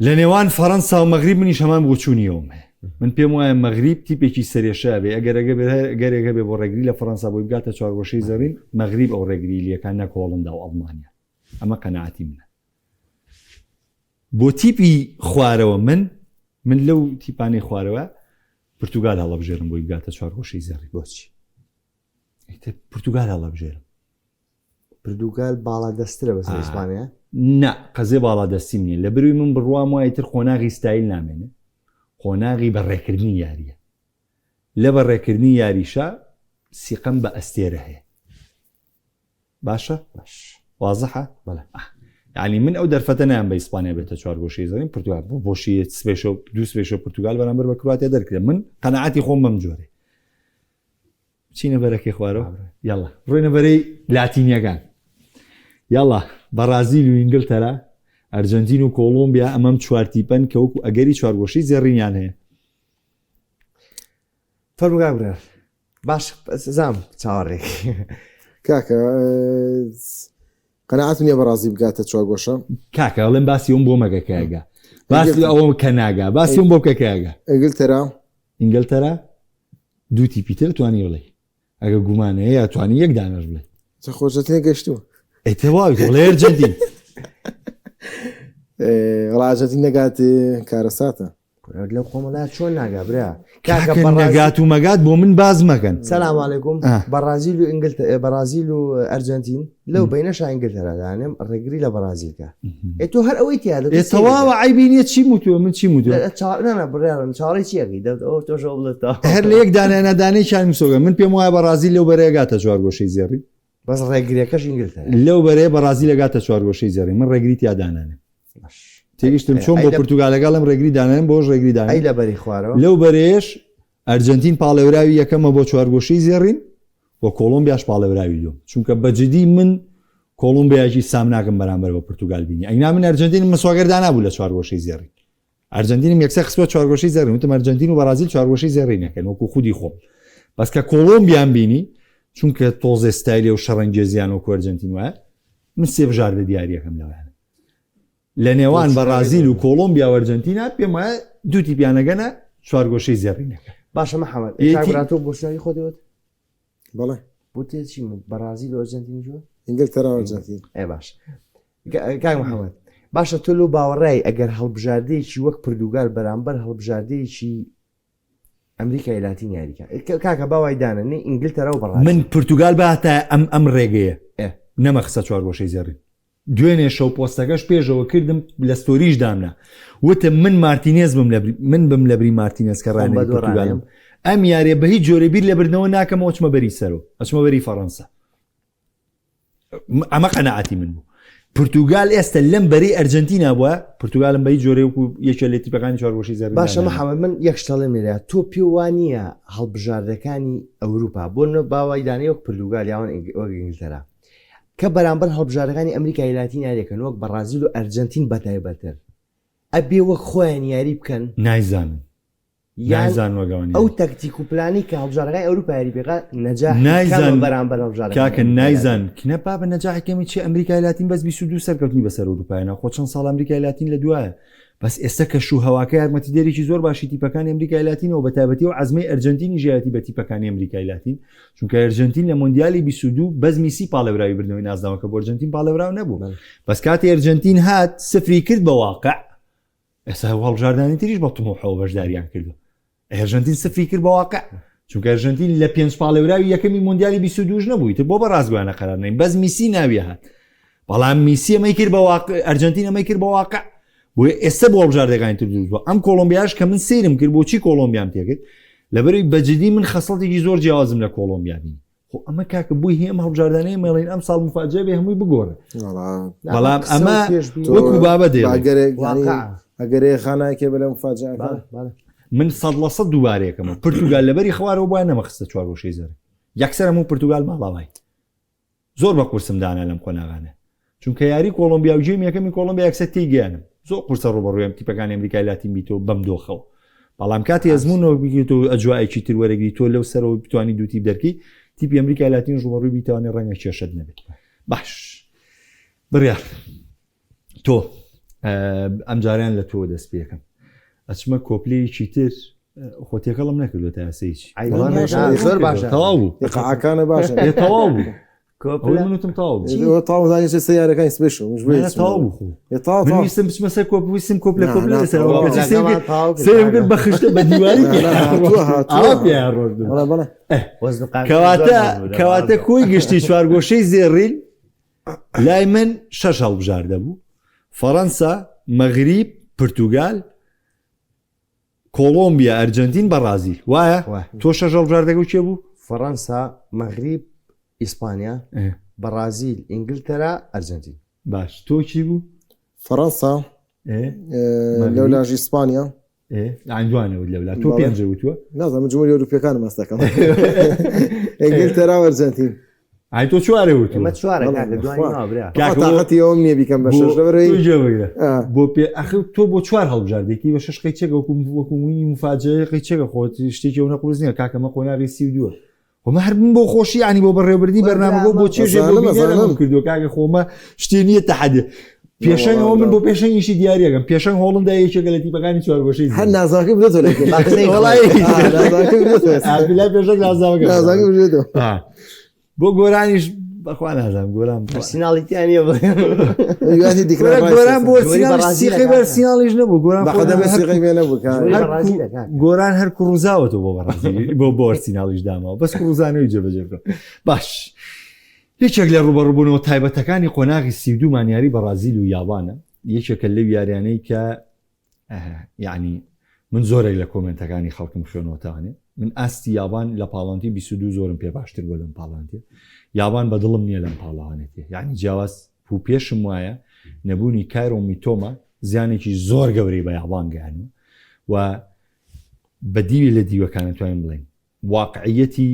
لە نێوان فەڕەنسا و مەغریب منیش هەمان بۆ چوونیەوەم هەیە من پێم وایە مەغریب تیپێکی سەرێشە بێ ئەگەرێگە بێ بۆ ڕێگری لە فەڕەنسا بۆی بگاتە چوارگۆشەی زەڕین مەغریب ئەو ڕێگری لیەکان نەک هۆڵندا و ئەڵمانیا ئەمە قەناعەتی منە بۆ تیپی خوارەوە من لەو تیپانەی خوارەوە پرتوگال هەڵەبژێرم بۆی بگاتە چوارگۆشەی زەڕی بۆچی پرتوگال هەڵەبژێرم پردوگال باڵا دەسترە بەسەر ئیسپانیا نا قەزێ باڵا دەستیم نیە لە بروی من بڕوام وایە تر خۆناغی ستایل نامێنێ خۆناغی بەڕێکردنی یاریە لە بەڕێکردنی یاریشە سیقەم بە ئەستێرە هەیە باشە وازەحە بەڵێ یعنی من ئەو دەرفەتە نیان بە ئیسپانیا بێتە چوارگۆشەی زەڕین پرتوگال بۆ بۆشی دو سپێشە پرتوگال بەرامبەر بە کرواتیا دەرکرێت من قەناعەتی خۆم بەم جۆرێ چینە بەرەکەی خوارەوە یاڵا ڕۆینە بەرەی لاتینیەکان یاڵا بەرازیل و ئینگلتەرا ئەرجەنتین و کۆلۆمبیا ئەمەم چوارتیپەن کە وەکو ئەگەری چوارگۆشەی زێڕینیان هەیە فەرموگا برێ باش زام چاوەڕێک کاکە قەناعەت نییە بەڕازی بگاتە چوارگۆشە کاکە ئەڵێن باسی ئەوم بۆ مەگەکایگا باسی ئەوە کە ناگا باسی ئەوم بۆ بکەکایگا ئینگلتەرا دوو تیپیتر توانی بڵێ ئەگە گومانەیە توانی یەک دانەش بڵێ چه خۆشەتێ گەشتووە ئەتەواوی بڵێ ئەرجەنتین ڕاجەتی نەگات کارەساتە لەو خۆمەلا چۆن ناگا برا نەگات و مەگات بۆ من باز مەکەن سەلام عەلەیکوم بەرازیل و بەرازیل و ئەرجەنتین لەو بینەشا ئینگلتەرادانم ڕێگری لە بەرازیلکە تۆ هەر ئەوەی تیاە تەواوە عیبی نییە چی وتووە من چی وتووە بڕیان چاڵی چیەکەی تۆش بڵێت هەر لە یەک دانێنەدانەی چانی سۆگە من پێم وایە بەرازیل لەو بەرێگاتە چوارگۆشەی زێڕی بەس ڕێگریەکەش ئینگلتەرا لەو بەرێ بەرازیل لەگاتە چوارگۆشەی زێڕی من ڕێگری تیادانانێ تێگەشتم چۆن بۆ پرتوگالەکەڵم ڕێگری دانێن بۆش ڕێگری دانێ لە بەری خوارەوە لەو بەرێش ئەرجەنتین پاڵێوراوی یەکەمە بۆ چوارگۆشەی زێڕین بۆ کۆلۆمبیاش پاڵێوراوی دوم چونکە بەجددی من کۆلۆمبیاکی سام ناکەم بەرامبەر بە پرتوگال بینی ئەینا من ئەرجەنتین مسواگەردا نبوو لە چوارگۆشەی زێڕین ئەرجەنتینم یەکسە خستوە چوارگۆشەی زێڕین وتم ئەرجەنتین و بەرازیل چوارگۆشەی زێڕینەکەن وەکو خودی خۆم بەس کە کۆلۆمبیان بینی چونکە تۆزێ ستایلی و شەڕەنگێزیان و ئەرجەنتین وایە من سێ بژاردە دیاریەکەم لەوانە لە نێوان بەرازیل و کۆلۆمبیا و ئەرجەنتینا پێم وایە دوو تیپیانەگەنە چوارگۆشەی زێڕینەکە باشە محەممەد تۆ گۆشتناوی خۆدەوت بەڵێ بۆ تێچی بەرازیل و ئەرجەنتین جووە ئینگلتەرا ئەرجەنتین باش کاک محەممەد باشە تۆ لەو باوەڕای ئەگەر هەڵبژاردەیەکی وەک پردوگال بەرامبەر هەڵبژاردەیەکی ئەمریکای لاتین یاریکە کاکە باوای دانە ئینگلتەرا و بەڕاست من پرتوگال باتە ئەم ڕێگەیە نەمە خستە چوارگۆشەی زێڕین دوێنێ شەو پۆستەکەش پێشەوە کردم لە ستۆریش دامنا وتم من مارتینێز بم لە بری مارتینێز کە ڕانە پرتوگالم ئەم یارێ بە هیچ جۆرە بیر لە بردنەوە ناکەم ئەوچمە بەری سەرەوە ئەچمە بەری فەڕەنسا ئەمە قەناعەتی من بوو پرتوگال ئێستا لەم بەری ئەرجەنتینا بووە پرتوگالم بە هیچ جۆرە وەکو یەکێ لە تیپەکانی چوارگۆشەی زێڕین باشە محەممەد من یەکشتەڵێ لێرە تۆ پێ وانە هەڵبژاردەکانی ئەوروپا بۆ باوای دانەیە وەک پردوگال یاوان وەک ئینگلتەرا کە بەرامبەر هەڵبژاردەکانی ئەمریکای لاتین یاریەکەن وەک بەرازیل و ئەرجەنتین بەتایبەتر ئەبێ وەک خۆیان یاری بکەن نایزانم نازانوەگەوانی ئەو تەکتیک و پلانی کە هەڵبژارەکەی ئەوروپایی پێقا نەجاح نایزان بەرامبەر هەڵبژارەکە کاکە نایزان کنەپا بە نەجاحەکەمی چی ئەمریکای لاتین بەس 22 سەرکەوتنی بەسەر ئەوروپایانە خۆ چەند ساڵ ئەمریکای لاتین لە دوایە بەس ئێستا کە شوو هەواکە یارمەتی دەرێکی زۆر باشی تیپەکانی ئەمریکای لاتینەوە بە تایبەتی و عەزمەی ئەرجەنتینی ژایەتی بە تیپەکانی ئەمریکای لاتین چونکە ئەرجەنتین لە مۆندیالی 22 بەس میسی پاڵێوراوی بردنەوەی نازناوە کە بۆ ئەرجەنتین پاڵێوراو نەبوو بەس کاتی ئەرجەنتین هات سفری کرد بە واقع ئێستا هەڵبژاردانی تریش بە تموحەوە بەشداریان کردو ئەرجەنتین سفری کرد بە واقع چونکە ئەرجەنتین لە 5 پاڵێوراوی یەکەمی مۆندیالی 22 نەبووی تر بۆ بە ڕازگویانە قەرار نەین بەس میسی ناویە هات بەڵام میسی ئەمەی کرد بە واقع ئەرجەنتین ئەمەی کرد بە واقع بۆ ئێستا بۆ هەڵبژاردەکانی تر دروست بووە ئەم کۆلۆمبیاش کە من سیرم کرد بۆچی کۆلۆمبیام تێکرد لەبەرەوەی بەجددی من خەسڵتێکی زۆر جیاوازم لە کۆلۆمبیا بینی خۆ ئەمە کاکە بووی هێم هەڵبژاردانەی مەڵین ئەم ساڵ مفاجئە بێ هەمووی بگۆڕێ بەڵام ئەمە وەکو بابە دێ ئەگەرێ خانایکێ بەلە مفاجئەکە من 100% دووبارەیەکەمە پرتوگال لەبەری خوارەوە بۆیان نەمەخستە 4 بۆ 6 زەر یەکسەر هەموو پرتوگال ماڵاوای زۆر بە قورسم دانا لەم قۆناغانە چونکە یاری کۆلۆمبیا و ژێم یەکەمی کۆلۆمبیا یەکسەر تێیگەیانم زۆر قورسە ڕوبەڕوویم تیپەکانی ئەمریکای لاتین بیتەوە بەم دۆخەوە بەڵام کاتی ئەزمونەوە بگیرێتەوە ئەجوایەکی تر وەرەگری تۆ لەو سەرەوە بتوانی دووتیب دەرکی تیپی ئەمریکای لاتین ڕوبەڕووی بیتوانێت ڕەنگە کێشت نەبێت باش بڕیار تۆ ئەم جاریان لە تۆ دەست پێەکەم ئەچمە کۆپلەیەکی تر خۆتێکەڵم نەکردو تا یاسەیەکی زۆر باشە تەواو بوو قاعەکانە باشە تەواو بوو منوتم تاو تاوزانی چه سیارەکانی سپێشل تاو بوو ویستم بچمە سەر کۆپ ویستم کۆپ لە کۆپ لەسەر بەخشتە بە دیواری کەواتە کۆی گشتی چوارگۆشەی زێڕیل لای من 6 هەڵبژاردە بوو فەڕەنسا مەغریب پرتوگال کۆلۆمبیا ئەرجەنتین بەرازیل وایە تۆ 6 هەڵبژاردەکە و چێ بوو فەڕەنسا مەغریب ئیسپانیا بەرازیل ئینگلتەرا ئەرجەنتین باش تۆ چی بوو فەڕەنسا لەولاژ ئیسپانیا ئەنجوانەوە لەولا تۆ پێنج وتووە نازانم جمهوری ئەوروپیەکان مەستەکەم ئینگلتەرا و ئەرجەنتین ئای تۆ چوارێ وتووە تاقەتی ئەوم نییە بیکەم بە شەش بۆ پێ تۆ بۆ 4 هەڵبژاردێکی بە 6 قەیچێکە وەکووی مفاجئە قەیچێکە خۆت شتێکی ئەو نەقورس نییە کاکەمە قۆناغی 32 خۆمە هەر بن بۆ خۆشی ینی بۆ بەڕێوەبردنی بەرنامەگە بۆ چێژێ کردو کاکە خۆمە شتێ نییە تەحەدێ پێشەنگ ئەوە من بۆ پێشەنگیشی دیارەکەم پێشەنگ هۆڵمدا یەکێکە لە تیپەکانی 4 بۆ 6 هەر نازاکە بدۆ بۆ گۆرانیش بەخوا نازانم گۆران پرسیناڵیتیانە گۆران بۆ سیخی بەرسیناڵیش نەبوو گۆران هەر کوڕوزاوەتەوە بۆ بەڕازیل بۆ بۆرسیناڵیش داماوە بەس کوڕوزانەوەی جێبەجێبکە باش یەکێک لە ڕوبەڕووبوونەوە تایبەتەکانی قۆناغی 32 مانیاری بەرازیل و یابانە یەکێکە لەو یاریانەی کە یعنی من زۆرێک لە کۆمنتەکانی خەڵکم خوێنەوەتانێ من ئاستی یابان لە پاڵانتی 22 زۆرم پێ باشتر بۆ لەم پاڵانتێ یابان بەدڵم نییە لەم پاڵەوانێتێ یعنی جیاواز و پێشم وایە نەبوونی کایرۆ میتۆمە زیانێکی زۆر گەورەی بە یابان گەیانوە و بە دیوی لە دیوەکانە توانین بڵێن واقعیەتی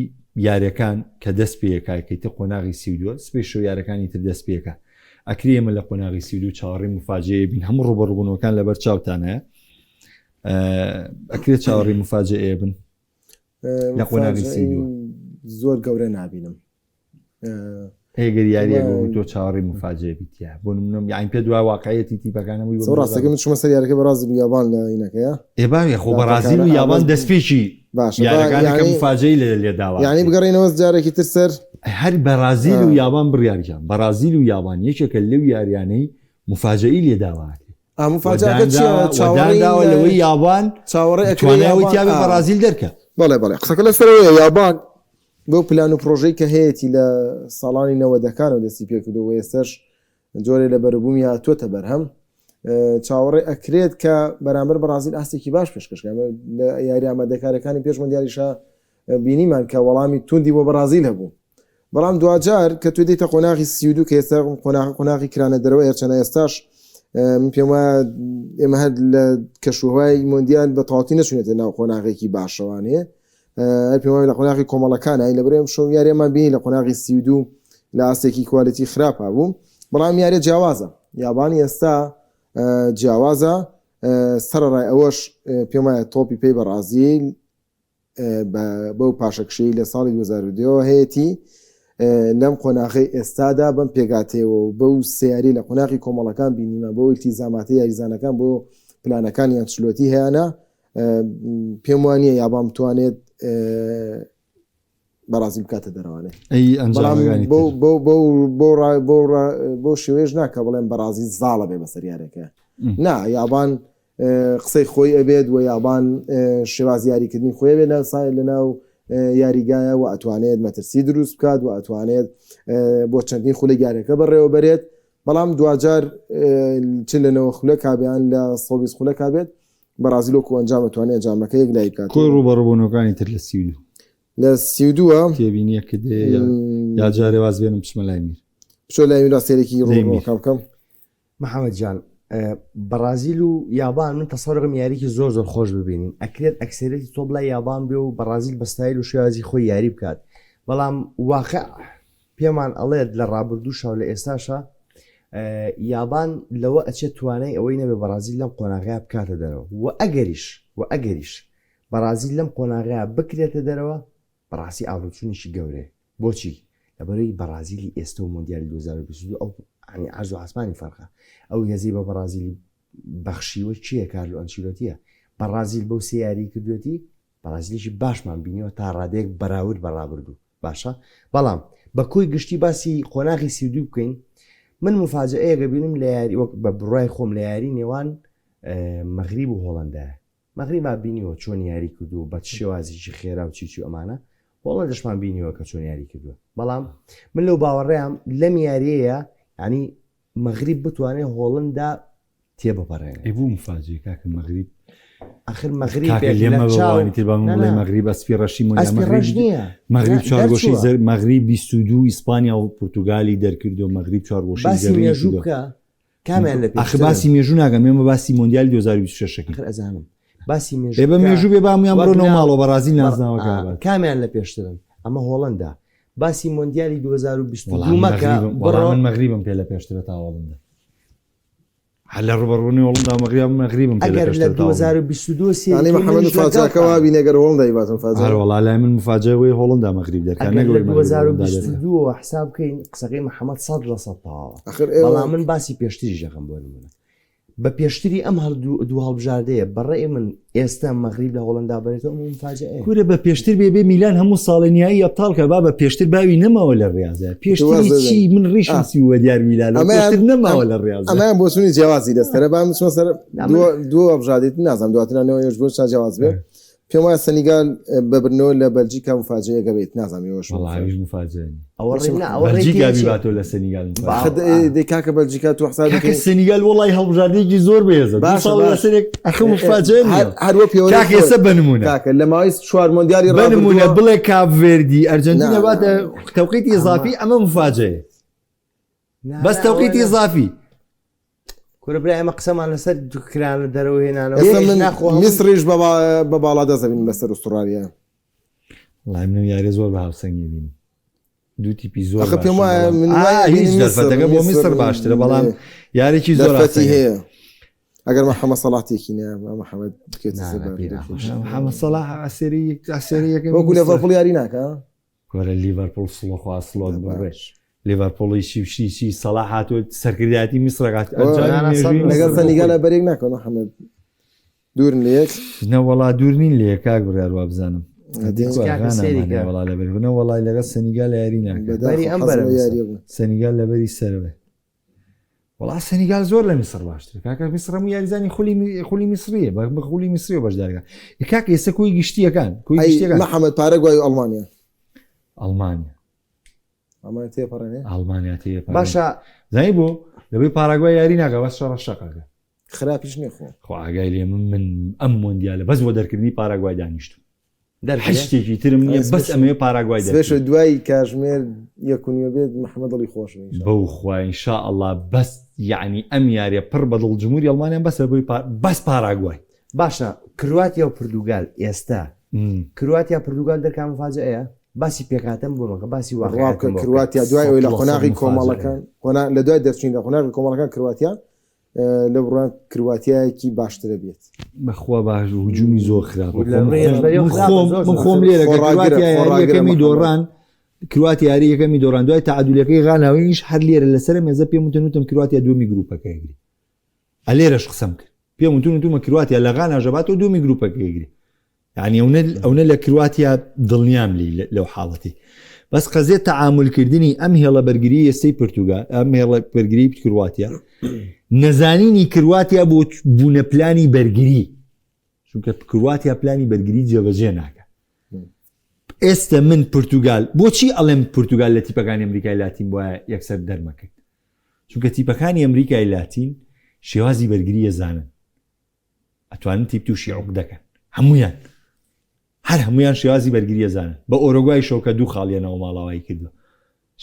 یاریەکان کە دەست پێیەکایکەیتە قۆناغی 32 سپێشۆ یارەکانی تر دەست پێەکە ئەکری ئێمە لە قۆناغی 32 چاوەڕێی مفاجئە بین هەموو ڕوبەڕووبوونەوەکان لەبەر چاوتانەیە ئەکرێت چاوەڕێی مفاجئە بن لە قۆناغی 32 زۆر گەورە نابینم ئەگەر یاریە تۆ چاوەڕێی مفاجئە بیتە بۆ منم یان پێ دوای واقعیەتی تیپەکانەوەی ڕاستەکە من چمە سەر یارەکە بەڕازیل و یابان لە عینەکەیە ئێباوی خۆ بەڕازیل و یابان دەستپێکی یارەکانەکە مفاجئی لێ داوا یعنی بگەڕێنەوە جارێکی تر سەر هەر بەرازیل و یابان بڕیارکەم بەرازیل و یابان یەکێکە لەو یاریانەی مفاجئی لێ داوات مفاجئەکە لەوەی یابان چاوەڕێی تیاوی بەرازیل دەرکە بەڵێ قسەکە لە سەرەوەی یابان بۆ پلان و پرۆژەی کە هەیەی لە ساڵانی 90ەکانەوە دەستی پێکردەوە ئێستش جۆرێ لە بەرەبوومی هاتووەتە بەرهەم چاوەڕێ ئەکرێت کە بەرامبەر بەرازیل ئاستێکی باش پێشکەشکە لە یاری ئامادەکارەکانی پێش مۆندیالیشا بینیمان کە وەڵامی توندی بۆ بەرازیل هەبوو بەڵام دوجار کە تو دێتە قۆناغی 32 کە ئێستا قۆناغی کرانە دەرەوە ئێرچەنە ئێستاش من پێم وایە ئێمە هەر لە کەشوهای مۆندیال بە تەواوی نەچونێتە ناو قۆناغێکی باشەوانەیە پێم وایە لە قۆناغی کۆمەڵەکانە لە بەرێم شەو یاریەمان بینی لە قۆناغی 32 لە ئاستێکی کوالیتی خراپ بوو بەڵام یاریە جیاوازە یابانی ئێستا جیاوازە سەرڕای ئەوەش پێم وایە تۆپی پێی بەرازیل بەو پاشەکشەی لە ساڵی 2002 هەیەی لەم قۆناغی ئێستادا بەم پێگاتەوە و بەو سیاری لە قۆناغی کۆمەڵەکان بینیمە بۆ ئیلتیزاماتی یاریزانەکان بۆ پلانەکانیان چلۆتی هەیەە پێم وانە یابان بتوانێت بەرازیل بکاتە دەروانێ بۆ شێوێژ ناکە بڵێن بەرازیل زاڵە بێ بەسەریارێکە نا یابان قسەی خۆی ئەبێت و یابان شێواز یاریکردنی خۆی بێت لەناو یاریگایە و ئەتوانێت مەترسی دروست بکات و ئەتوانێت بۆ چەندین خولە یاریەکە بەڕێوە بەرێت بەڵام دوجار چ لەنەوە خولە کابیان لە 120 خولە کابێت بەرازیل وەکو ئەنجام ئەتوانێت جامەکە یەک لای بکات کۆی ڕوبەڕووبوونەکانی تر لە 32 لە 32 تێبینیە کە دێ یا جارێ واز بێنم بچمە لای میر بچۆ لای میرا سێرێکی ڕووەکە بکەم محەممەد جان بەرازیل و یابان من تەسەڕم یاریکی زۆر زۆر خۆش ببینین ئەکرێت ئەکسێرەتی تۆ بڵای یابان بێ و بەرازیل بەستایل و شێوازی خۆی یاری بکات بەڵام واقع پێمان ئەڵێت لە ڕابردووشە و لە ئێستاشە یابان لەوە ئەچێت توانای ئەوەی نەبێ بەرازیل لەم قۆناغەیە بکاتە دەرەوە و ئەگەریش بەرازیل لەم قۆناغەیە بکرێتە دەرەوە بەڕاستی ئاوروچوونیشی گەورەیە بۆچی لەبەرەوەی بەرازیلی ئێستا و مۆندیالی 2022 ئەو عرض و ئاسمانی فەرقە ئەو هێزی بە بەرازیلی بەخشیوە چییە کارلۆ ئەنچیلۆتیە بەرازیل بەو سیاری کردوێتی بەرازیلیشی باشمان بینیەوە تا ڕادەیەک بەراورد بەڕابردوو باشە بەڵام بە کۆی گشتی باسی قۆناغی 32 بکەین من مفاجئەیەکە بینم لە یاری وەک بە بڕای خۆم لە یاری نێوان مەغریب و هۆڵەندایە مەغریب بینیەوە چۆن یاری کردو بە شێوازیی خێرا و چیچی ئەمانە هۆڵەندەشمان بینیەوە کە چۆن یاری کردووە بەڵام من لەو باوەڕێیان لەم یاریەیە ینی مەغریب بتوانێت هۆڵندا تێبپەڕێن بوو مفاجی کاکە مەغریب آخر مەغریب مەغریب ئەسپی ڕەشی مەغریب چارگۆشی مەغریب 22 ئیسپانیا و پورتوگالی دەرکردو مەغریب چارگۆشی کامیان لە ئەخ باسی مێژوو ناگەم مێمە باسی مۆندیال 2026 ئەزانم باسی بە مێژوو بێ بامیان بڕۆنەوە ماڵەوە بەرازیل نازناوەکە کامیان لە پێشترن ئەمە هۆڵندا باسی مۆندیالی 2022 من مەغریبم پێ لە پێشترە تاوەڵندا هەل لە ڕوبەڕوونی هۆڵندا مەغریبم ئەگەر لە 2022 محەممەد فاجاکەوا بینەگەر هۆڵندای باتم فاجوڵا لای من مفاجەوەی هۆڵندا مەغریب دەکات نەگەر 2022 حساب بکەین قسەکەی محەممەد 100% تاوە بەڵام من باسی پێشتری ژەکەم بۆ نمونە بە پێشتری ئەم هەردوو هەڵبژاردەیە بەڕێی من ئێستا مەغریب لە هۆڵندا بێتەوە مفاجئەیە کورە بە پێشتر بێ میلان هەموو ساڵنیایی ئەبتاڵکە با بە پێشتر باوی نەماوە لە ڕاضە پێشتری چی من ڕیشی وە دیار میلان نەماوە لە ڕاض ئەمان بۆ سونی جیاوازی دەستەرە با من سەر دووە ئەبژادێت نازانم دواترانەوەش بۆ چا جیاواز بێ پێم وایە سەنیگال ببرنەوە لە بەلجیکا مفاجەیەکە بێت نازانیەوەش مفاجێنی ئەوڕێکیباتۆ لە سەنیگال کاکە بەلجیکا تو حساب سەنیگال وڵی هەڵبژاردێکی زۆر بێزە هەروە پێێسە بنمونە لە ماوەی 4 مۆندیالی بنمونە بڵێ کاپڤێردی ئەرجنتینە باتە تەوقیتی ئیزافی ئەمە مفاجەیە بەس تەوقیتی ئیزافی کورە برای ئەمە قسەمان لەسەر دوکرانە دەرەوە هێنانەوە میسریش بە باڵا دەزەبین بەسەر ئوسترالیا وڵای من یاری زۆر بە هاوسەنگی بین دوو تیپی زۆر پێم وایە هیچ دەرفەتەکە بۆ میسر باشترە بەڵام یارێکی زۆر هەیە ئەگەر محەممەد سەڵاتی کینە محەممەد محەممەد سەڵاح ئەسێریەکە وەکو لێڤەرپوڵ یاری ناکە وەرە لیڤەرپوڵ سڵۆخوا سڵۆت بڕێش لیڤەرپوڵی شیشی سەڵاح هاتووە سەرکردایەتی میسرەکات لەگەڵ سەنیگالە بەرێک ناکەن محەممەد دوور لێک نەوەڵا دوور نین لێ کاک بڕیاروا بزانم وڵای لەگەڵ سەنیگال لە یاری ناکە سەنیگال لەبەری سەرەوە وڵا سەنیگال زۆر لە میسر باشتر کاکە میسرم و یاریزانی خولی میسریە بە خولی میسری و بەشدارگە کاکە ئێستا کۆی گشتیەکان محەممەد پارەگوای و ئەڵمانیا ئەڵمانیا باشە زای بۆ لەبەی پاراگوای یاری ناکە بەس شەڕە شەقەکە خراپیش نێخۆ ئاگای لێ من ئەم مۆندیالە بەس بۆ دەرکردنی پاراگوای دانیشتم هەشتێکی ترم نییە بەس ئەمەیە پاراگوای دەش دوای کاژمێر یەکونیە بێت محەممەد دڵی خۆش بەو خوای ئینشاءالله بەس یعنی ئەم یاریە پڕ بەدڵ جمهوری ئەڵمانیان بەسە بۆی بەس پاراگوای باشە کرواتیا و پرتوگال ئێستا کرواتیا پرتوگال دەرکان مفاجئەیە باسی پێکاتم بوومەکە باسی واڕابکە کرواتیا دوای ئەوی لە قۆناغی کۆمەڵەکان لە دوای دەرچین لە قۆناغی کۆمەڵەکان کرواتیا لە بڕوان کرواتایەکی باشترە بێت بەخوا باش هجومی زۆر خراپ من خۆم لێرە یەکەمی دۆڕان کرواتیا یاری یەکەمی دۆڕان دوای تعادولەکەی غاناویش هەر لێرە لەسەر مێزە پێم وتم کرواتیا دومی گروپەکەیگری ئەلێرەش قسەم کرد پێم وتومە کرواتیا لە غانا ژەباتەوە دومی گروپەکەیگری یعنی ئەوە لە کرواتیا دڵنیام لی لەو حاڵەتی بەس قەزێت تەعاملکردنی ئەم هێڵە بەرگری ئێستەی پرتوگال ئەم هێڵە بەرگری کرواتیا نەزانینی کرواتیا بۆ بوونە پلانی بەرگری چونکە کرواتیا پلانی بەرگری جێبەجێ ناکە ئێستا من پرتوگال بۆچی ئەڵێم پرتوگال لە تیپەکانی ئەمریکای لاتین وایە یەکسەر دەرمەکرد چونکە تیپەکانی ئەمریکای لاتین شێوازی بەرگری ەزانن ئەتوانن تیپ تووشی عوق دەکەن هەمویان هەر هەمویان شێوازی بەرگری ەزانن بە ئۆرۆگوای شەوکە دوو خاڵیانەوە ماڵاوایی کردو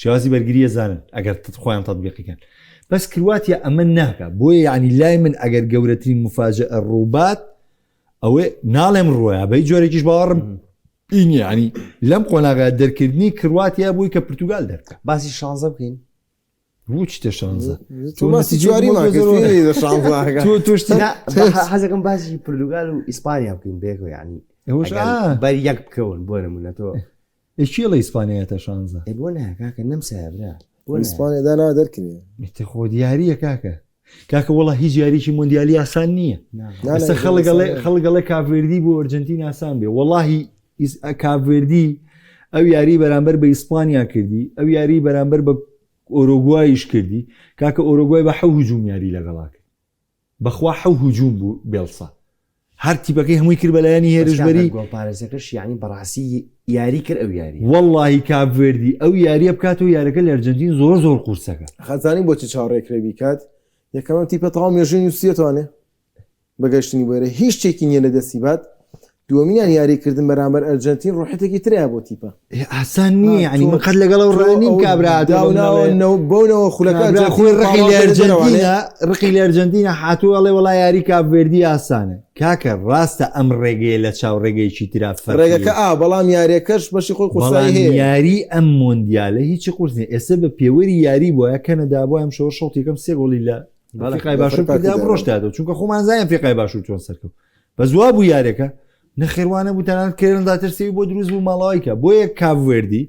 شێوازی بەرگری ەزانن ئەگەر خۆیان تەطبیقیکەن بەس کرواتیا ئەمە ناکە بۆیە یعنی لای من ئەگەر گەورەترین مفاجئە ڕووبات ئەوێ ناڵێم ڕۆیە بەی جۆرێکیش باوەڕم ئینی ینی لەم قۆناغا دەرکردنی کرواتیا بووی کە پرتوگال دەرکە باسی شانزە بکەین چتە شانزە حەزەکەم باسی پرتوگال و ئیسپانیا بکەین بێکەوە یعنی بەر یەک بکەون بۆ نمونەتەوە چی لە ئیسپانیاتە شانزە بۆ ناکاکە نەمسابرا ئیسپانیادا نا دەرکرێت خۆ دیاریە کاکە وڵا هیچ یاریی مۆندیالی ئاسان نییە ئەستا خەڵگەڵێ کاڤێردی بۆ ئەرجنتین ئاسان بێ وەڵاهی کاڤێردی ئەو یاری بەرامبەر بە ئیسپانیا کردی ئەو یاری بەرامبەر بە ئۆرۆگوایش کردی کاکە ئۆرۆگوای بە حەو هجووم یاری لەگەڵا کرد بەخوا حەو هجووم بوو بێڵسا هەر تیپەکەی هەمووی کرد بەلایانی هێرشبەری پارێزەکەش یانی بەڕاستی یاری کرد ئەو یاری وەڵڵاهی کاڤێردی ئەو یاریە بکاتەوە یارەکە لە ئەرجنتین زۆر قورسەکە خەزانی بۆچی چاڕێکرێبی کات یەکەمە تیپە تاوا مێژوی نووسێتوانێ بەگەشتنی بۆرە هیچ شتێکی نییە لە دەستیبات دووەمینیان یاریکردن بەرامبەر ئەرجنتین ڕۆحێتێکی تریا بۆ تیپە ئاسان نییە ینی من قەت لەگەڵ ڕێنین بۆنەوە خولەکە خۆی ڕقی لە ئەرجنتینە هاتووە ئەڵێ وڵای یاری کاڤێردی ئاسانە کاکە ڕاستە ئەم ڕێگەیە لە چاو ڕێگەیەکی ترا ڕێگەکە بەڵام یاریەکەش بەشی خۆی قوسایی هەیە یاری ئەم مۆندیالە هیچی قورسنی ئێستا بە پێوەری یاری بۆیە کەنەدا بۆ ئەم شەوە شەڵتێکم سێ گۆڵی لە ئەفریقای باشوور کردیا ڕۆژتادەوە چونکە خۆمان زانین ئەفریقای باشوور چۆن سەرکەوت بە زوا بوو یارێکە نەخێوانە بوتەنان کێرندا ترسێوی بۆ دروست بوو ماڵاویکە بۆ یەک کاڤێردی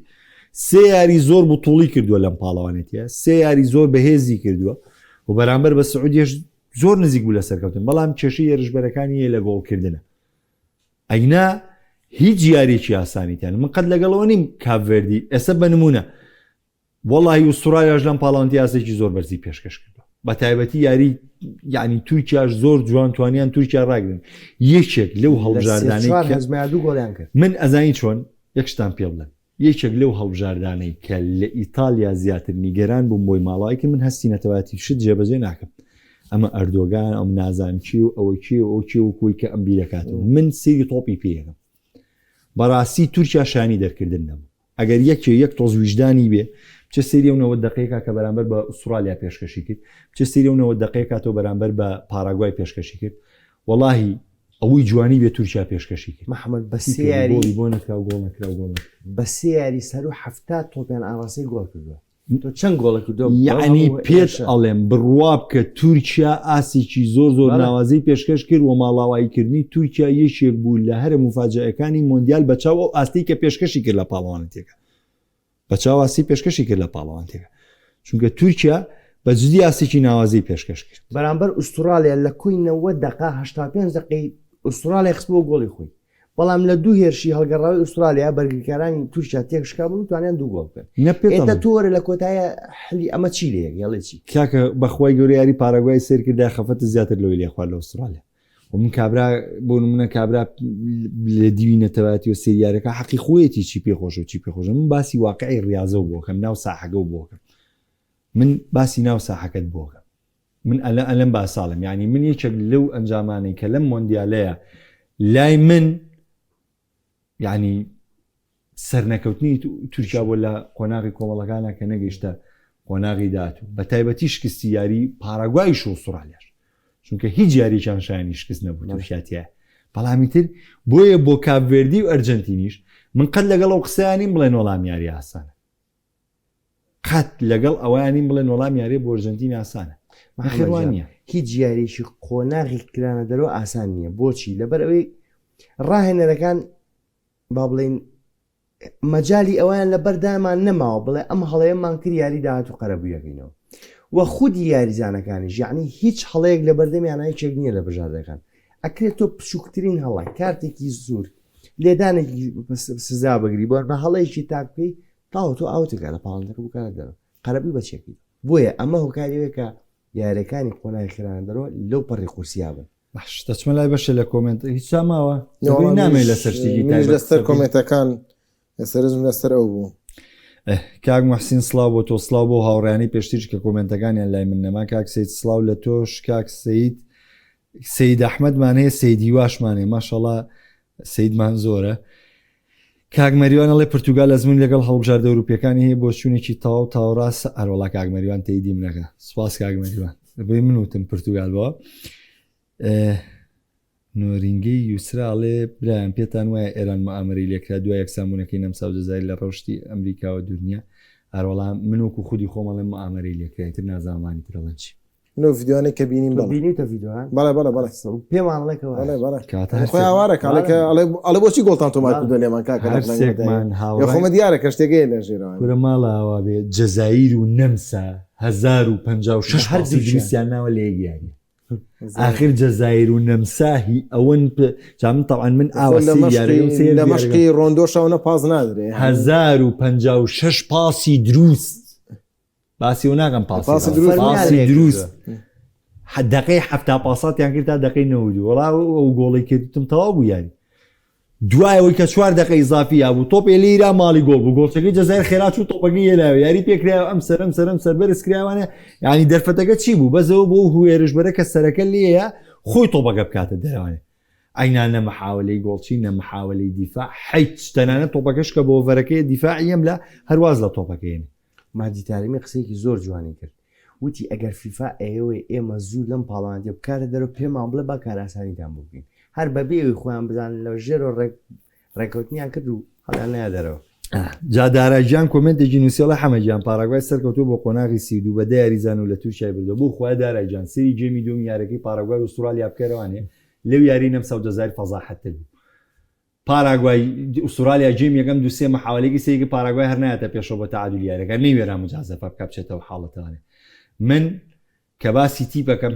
سێ یاری زۆر بۆ توڵی کردووە لەم پاڵەوانێتە سێ یاری زۆر بەهێزی کردووە و بەرامبەر بە سعودیەش زۆر نزیک بوو لە سەرکەوتن بەڵام کێشەی هێرشبەرەکانی لە گۆڵکردنە ئەینا هیچ یاریکی ئاسانیتیان من قەت لەگەڵەوە نیم کاڤێردی ئێستا بە نمونە وەڵی ئوسترالیاش لەم پاڵاوانتی یاسێکی زۆر بەرزی پێشکەش کردووە بە تایبەتی یاری یعنی تورکیاش زۆر جوانتوانیان تورکیا ڕاگرن یەکێک لەو هەڵبژاردانەی من ئەزانی چۆن یەکشتان پێ بڵێن یەکێک لەو هەڵبژاردانەی کە لە ئیتالیا زیاتر نیگەران بووم بۆی ماڵایکە من هەستی نەتەواتی شت جێبەجێ ناکەم ئەمە ئەردۆگان ئەم نازانچی و ئەوەکی و ئەوکی و کوی کە ئەم بیرەکاتەوە من سێری تۆپی پێێنم بەڕاستی تورکیا شانی دەرکردن نەبوو ئەگەر یەک تۆز ویژدانی بێ چه سریەونەوە دقیقا کە بەرامبەر بە ئوسترالیا پێشکەشی کرد چه سریەونەوە دقیقاتەوە بەرامبەر بە پاراگوای پێشکەشی کرد وەڵاهی ئەوەی جوانی بێ تورکیا پێشکەشی کرد محەممەد بە سیاری بۆ نەکرا و گۆڵ نەکرا و گۆڵ بە سیاری سەر و هەفتا تۆپیان ئاڕاستی گۆڵ کردووە تۆ چەند گۆڵە کردو یعنی پێت ئەڵێم بڕواب کە تورکیا ئاسێکی زۆر ناوازەی پێشکەش کرد و ماڵاواییکردنی تورکیا یەکێک بوو لە هەرە مفاجئەکانی مۆندیال بەچاو ئەو ئاستی کە پێشکەشی کرد لە پاڵەوانێتێکە بە چاواسی پێشکەشی کرد لە پاڵەوانتێکە چونکە تورکیا بە جدی ئاسێکی ناوازی پێشکەش کرد بەرامبەر ئوسترالیا لە کوی 90 دقیقە 85 دقیقەی ئوسترالیا خست بۆ گۆڵی خۆی بەڵام لە دوو هێرشی هەڵگەڕاوی ئوسترالیا بەرگریکارانی تورکیا تێکشکا بوون توانیان دوو گۆڵ کرد ئێستا تۆرە لە کۆتایە حلی ئەمە چی لێ یاڵێ چی کاکە بەخوای گەورەی یاری پاراگوای سێر کردا خەفەتە زیاتر لەوەی لێ خوارد لە ئوسترالیا و من کابرا بۆ نمونە کابرا لە دیوینەتەواتی و سریارەکە حەقی خۆیەتی چی پێخۆش و چی پێخۆشە من باسی واقعی ڕاضە و بۆکەم ناو ساحەکە و بۆکەم من باسی ناو ساحەکەت بۆکەم من ئەلەم با ساڵم یعنی من یەکێک لەو ئەنجامانەی کە لەم مۆندیالەیە لای من یعنی سەرنەکەوتنی تورکیا بۆ لە قۆناغی کۆمەڵەکانە کە نەگەیشتە قۆناغی داهاتوو بە تایبەتی شکستی یاری پاراگوایش و ئوسترالیاش چونکە هیچ یارییان شایانی شکست نەبوو تورکیاتە بەڵامی تر بۆیە بۆ کاڤێردی و ئەرجنتینیش من قەت لەگەڵ ئەو قسەیانی بڵێن وەڵام یاری ئاسانە قەت لەگەڵ ئەویانی بڵێن وەڵام یاری بۆ ئەرجنتین ئاسانە خێوانە هیچ یاریشی قۆناغی کرانە دەرەوە ئاسان نییە بۆچی لەبەر ئەوەی ڕاهێنەرەکان با بڵێن مەجای ئەویان لە بەردامان نەماوە بڵێ ئەم هەڵەیەمان کرد یاری داهات و قەرەبوویەکەینەوە وە خودی یاریزانەکانیش یعنی هیچ هەڵەیەک لە بەردەمیانایی چێک نییە لە بژاردەکان ئەکرێت تۆ پشوکترین هەڵە کارتێکی زۆر لێدانێکی سزا بگری بۆ بە هەڵەیەکی تاکەی تاوە تۆ ئاوتەکە لە پاڵندەکە بکارە دەرەوە قەرەبی بەچێکی بۆیە ئەمە هۆکاریەوەکە یاریەکانی قۆناغی خێرانە دەرەوە لەو پەڕی قورسیا بن باش دەچمە لای بەشە لە کۆمنت هیچ ماوە نامێ لە سەرشتێکی لەسەر کۆمنتەکان سەرزم لەسەر ئەو بوو کاک محسین سلااو بۆ تۆ سلااو بۆ هاوڕیانی پێشتیش کە کۆمنتەکانیان لای من نەما کاک سید سلااو لە تۆش کاک سید ئەحمەدمان هەیە سیدی واشمانێ ماشەڵا سیدمان زۆرە کاک مەریوانەڵێ پرتوگال ئەزمون لەگەڵ هەڵبژاردە ئەوروپیەکانی هەیە بۆ چوونێکی تاو تاوڕاستە ئەرۆڵا کاک مەریوان تەیدی منەکە سوپاس کاک مەریوان بێ منوتم پرتوگال بەوە نۆرینگەی یوسراڵێ برایان پێتان وایە ئێران مەئامەری لێکرا دوای یەکسانبوونەکەی نەمسا و جەزایری لە ڕەوشتی ئەمریکاوە دنیا هەروەڵام من وەکو خودی خۆمەڵێم مەئامەری لێکرایتر نازانمانی ترەڵەن چی نۆ ڤیددیوانێک کە بینیم بینیتە ڤیددیوان بەڵێ پێمانڵێکەوە خۆی هاوارێک ئەڵێ بۆچی گۆڵتان تۆمات بوو لێمان هەرسێکمان خۆمە دیارە کە شتێگەی لە ژێرەوە پورە ماڵە ئاوا بێ جەزایر و نەمسا 1056 هەر دووسیان ناوە لە یەکیانی آخر جەزایر و نەمساهی ئەوەن من طبعا من لە مەشقی ڕۆندۆشەوە پاس نادرێ 1056 پاسی دروست باسی و ناگەم پاسی دروست دقی هەفتا پاساتیان کرد تا دقی نەودی وەڵا ئەو گۆڵی کردتم تەواو بوو یاری دوایەوەی کە 4 دقی ئیزافی بوو تۆپ لێرا ماڵی گۆڵ بوو گۆڵچەکەی جەزایر خێرات و تۆپەکەی هێناوە یاری پێکرا ئەم سەر بەرز کراوانە یعنی دەرفەتەکە چی بوو بەزەوە بۆ هوێرشبەرە کە سەرەکە لێیە خۆی تۆپەکە بکاتە دەروانێ ئەینا نەمەحاولەی گۆڵچی نەمەحاولەی دیفاع هیچ تەنانەت تۆپەکەش کە بۆ ڤەرەکەی دیفاعیم لە هەرواز لە تۆپەکەیێنێ مادی تاریمی قسەیەکی زۆر جوانی کرد وتی ئەگەر فیفا ئێوە ئێمە زوو لەم پاڵاندێ بکارە دەرەوە پێمان بڵێ با کاراسانیتان بکەین هەر بەبێەوەی خۆیان بزانن لە ژێر و ڕێکەوتنیان کرد و هەڵیان نیا دەرەوە جادارەجان کۆمنتێکی نووسیڵە حەمەجیان پاراگوای سەرکەوتوو بۆ قۆناغی سیدو بە یاریزان و لە تووشای بردو بۆ خۆی دارایجان سری جێمی دوم یارەکەی پاراگوای ئوسترالیا بکەرەوانێ لەو یاری نەمسا و جەزایر فەزاحەتتر بوو پاراگوای ئوسترالیا جێم یەکەم دووسێ مەحاولێکی سەیەکی پاراگوای هەر نایەتە پێشەوە بە تعادل یاریەکە نەیوێرا مجازەفە بکە بچێتەوە حاڵەتەوانێ من کە باسی تیپەکەم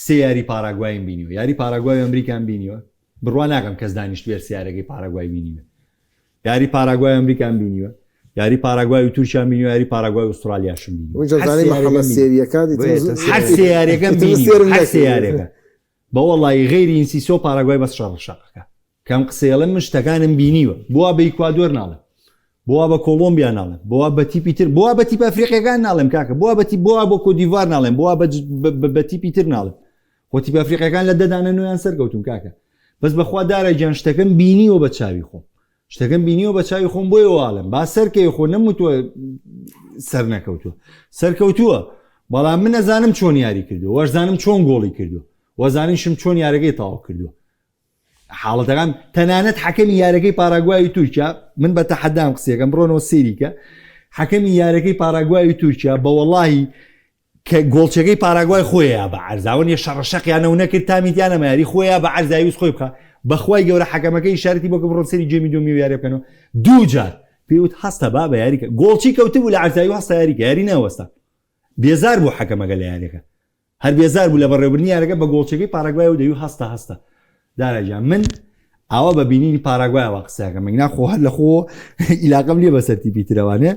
سێ یاری پاراگوایم بینیوە یاری پاراگوای ئەمریکان بینیوە بڕوا ناکەم کەس دانیشتوێر سیارەکەی پاراگوای بینیوە یاری پاراگوای ئەمریکان بینیوە یاری پاراگوای و تورکیان بینیوە یاری پاراگوای ئوسترالیاشم بینیوە هەر سێ یاریەکەم بینیوە هەر سێ یاریەکە بە وەڵڵی غەیری ئینسیسۆ پاراگوای بەس شەڕشەقەکە کەم قسەیەڵم من شتەکانم بینیوە بۆە بە ئیکوادۆر ناڵم بۆە بە کۆلۆمبیا ناڵم بۆە بە تیپی تر بۆە بە تیپ ئەفریقیەکان ناڵم کاکە بۆە بۆ کۆدیڤار ناڵێم بۆە بە تیپی تر ناڵم خۆ تیپ ئەفریقیەکان لە دەدانە نوێیان سەرکەوتم کاکە بەس بەخوا دارەجان شتەکەم بینیوە بە چاوی خۆم شتەکەم بینیوە بە چاوی خۆم بۆی واڵم با سەرکەی خۆ نەموتووە سەر نەکەوتووە سەرکەوتووە بەڵام من نەزانم چۆن یاری کردو وەشزانم چۆن گۆڵی کردو وەزانیشم چۆن یارەکەی تاوا کردووە حاڵەتەکان تەنانەت حەکەمی یارەکەی پاراگوای تورکیا من بە تەحەدام قسەکەم بڕۆنەوە سێریکە حەکەمی یارەکەی پاراگوای تورکیا بە وەڵاهی کە گۆڵچەکەی پاراگوای خۆیە بە عەرزاوە یە شەڕەشەقیانەوە نەکرد تامیتیانە مەیاری خۆیە بە عەرزاویست خۆی بخە بەخوای گەورە حەکەمەکەی شارەتی بۆ کە بڕۆن سەری جێمی دومی و یاری بکەنەوە دوو جار پێوت هەستە با بە یاریکە گۆڵچی کەوتبوو لە عەرزاوی هەستە یاریکە یاری نەوەستا بێزار بوو حەکەمەکە لە یاریەکە هەر بێزار بوو لە بەڕێوەبردنی یارەکە بە گۆڵچەکەی پاراگوای و دەوی هەستە دارەجان من ئەوە بە بینینی پاراگوایەوە قسەکە مەگنا خۆ هەر لە خۆ ئیلاقەم لێ بەسەرتی پیترەوانێ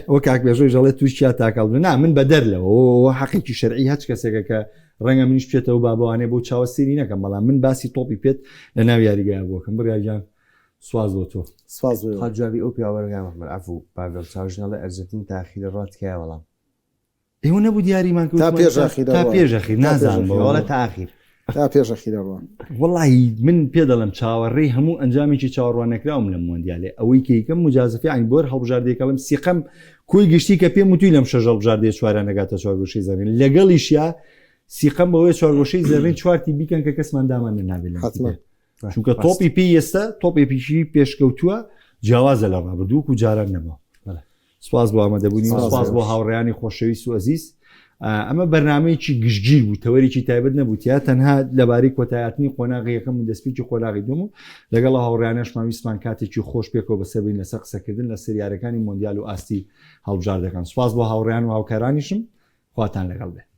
ئەوە کاک بێژۆی ژەڵێ تووشیا تاکەڵ نا من بە دەرلەوە حەقێکی شەرعی هەچ کەسێکە کە ڕەنگە منیش بچێتەوە بابوانێ بۆ چاوە سێری نەکەم بەڵام من باسی تۆپی پێت لە ناو یاریگایە بۆکەم بڕیاجان سواز بۆ تۆ جوابی ئەو پیاوەرگام ئەفو باگەڵ چاوژنەڵە ئەرجەتین تاخیرە ڕاتکای وەڵام ئێوە نەبوو دیاریمان تا پێشەخیر نازانم بەوەڵە تاخیر تا پێشەخیرەوە وڵی من پێ دەڵم چاوەڕێی هەموو ئەنجامێکی چاوەڕوانەکراوم لە مۆندیالێ ئەوەی کەیکەم مجازفی ئاین بۆر هەڵبژاردێکەڵم سیقەم کوی گشتی کە پێم وتوی لەم شەژەڵ بژاردێ چوارە نەگاتە چوارگۆشەی زەرین لەگەڵیشیا سیقەم بەوەی چوارگۆشەی زەرین چوارتی بیکەن کە کەسمان دامان نابێت چونکە تۆپی پێی ئێستا تۆپی پیشی پێشکەوتووە جیاوازە لە ڕابردووک و جاران نەبوو سپاس بۆ ئامادەبوونی سپاس بۆ هاوڕێیانی خۆشەویست و ئەزیز ئەمە بەرنمەیەکی گشتگیر بوو تەوەریکی تایبەت نەبووتیا تەنها لەبارەی کۆتایاتنی قۆناغیەکەم و دەستپێکی قۆناغی دوم و لەگەڵ هاوڕیانەشمان ویسمان کاتێکی خۆش پێکەوە بەسەربین لەسەر قسەکردن لە سریارەکانی مۆندیال و ئاستی هەڵبژار دەکەن سوپاس بۆ هاوڕیان و هاوکارانیشم خواتان لەگەڵ بێ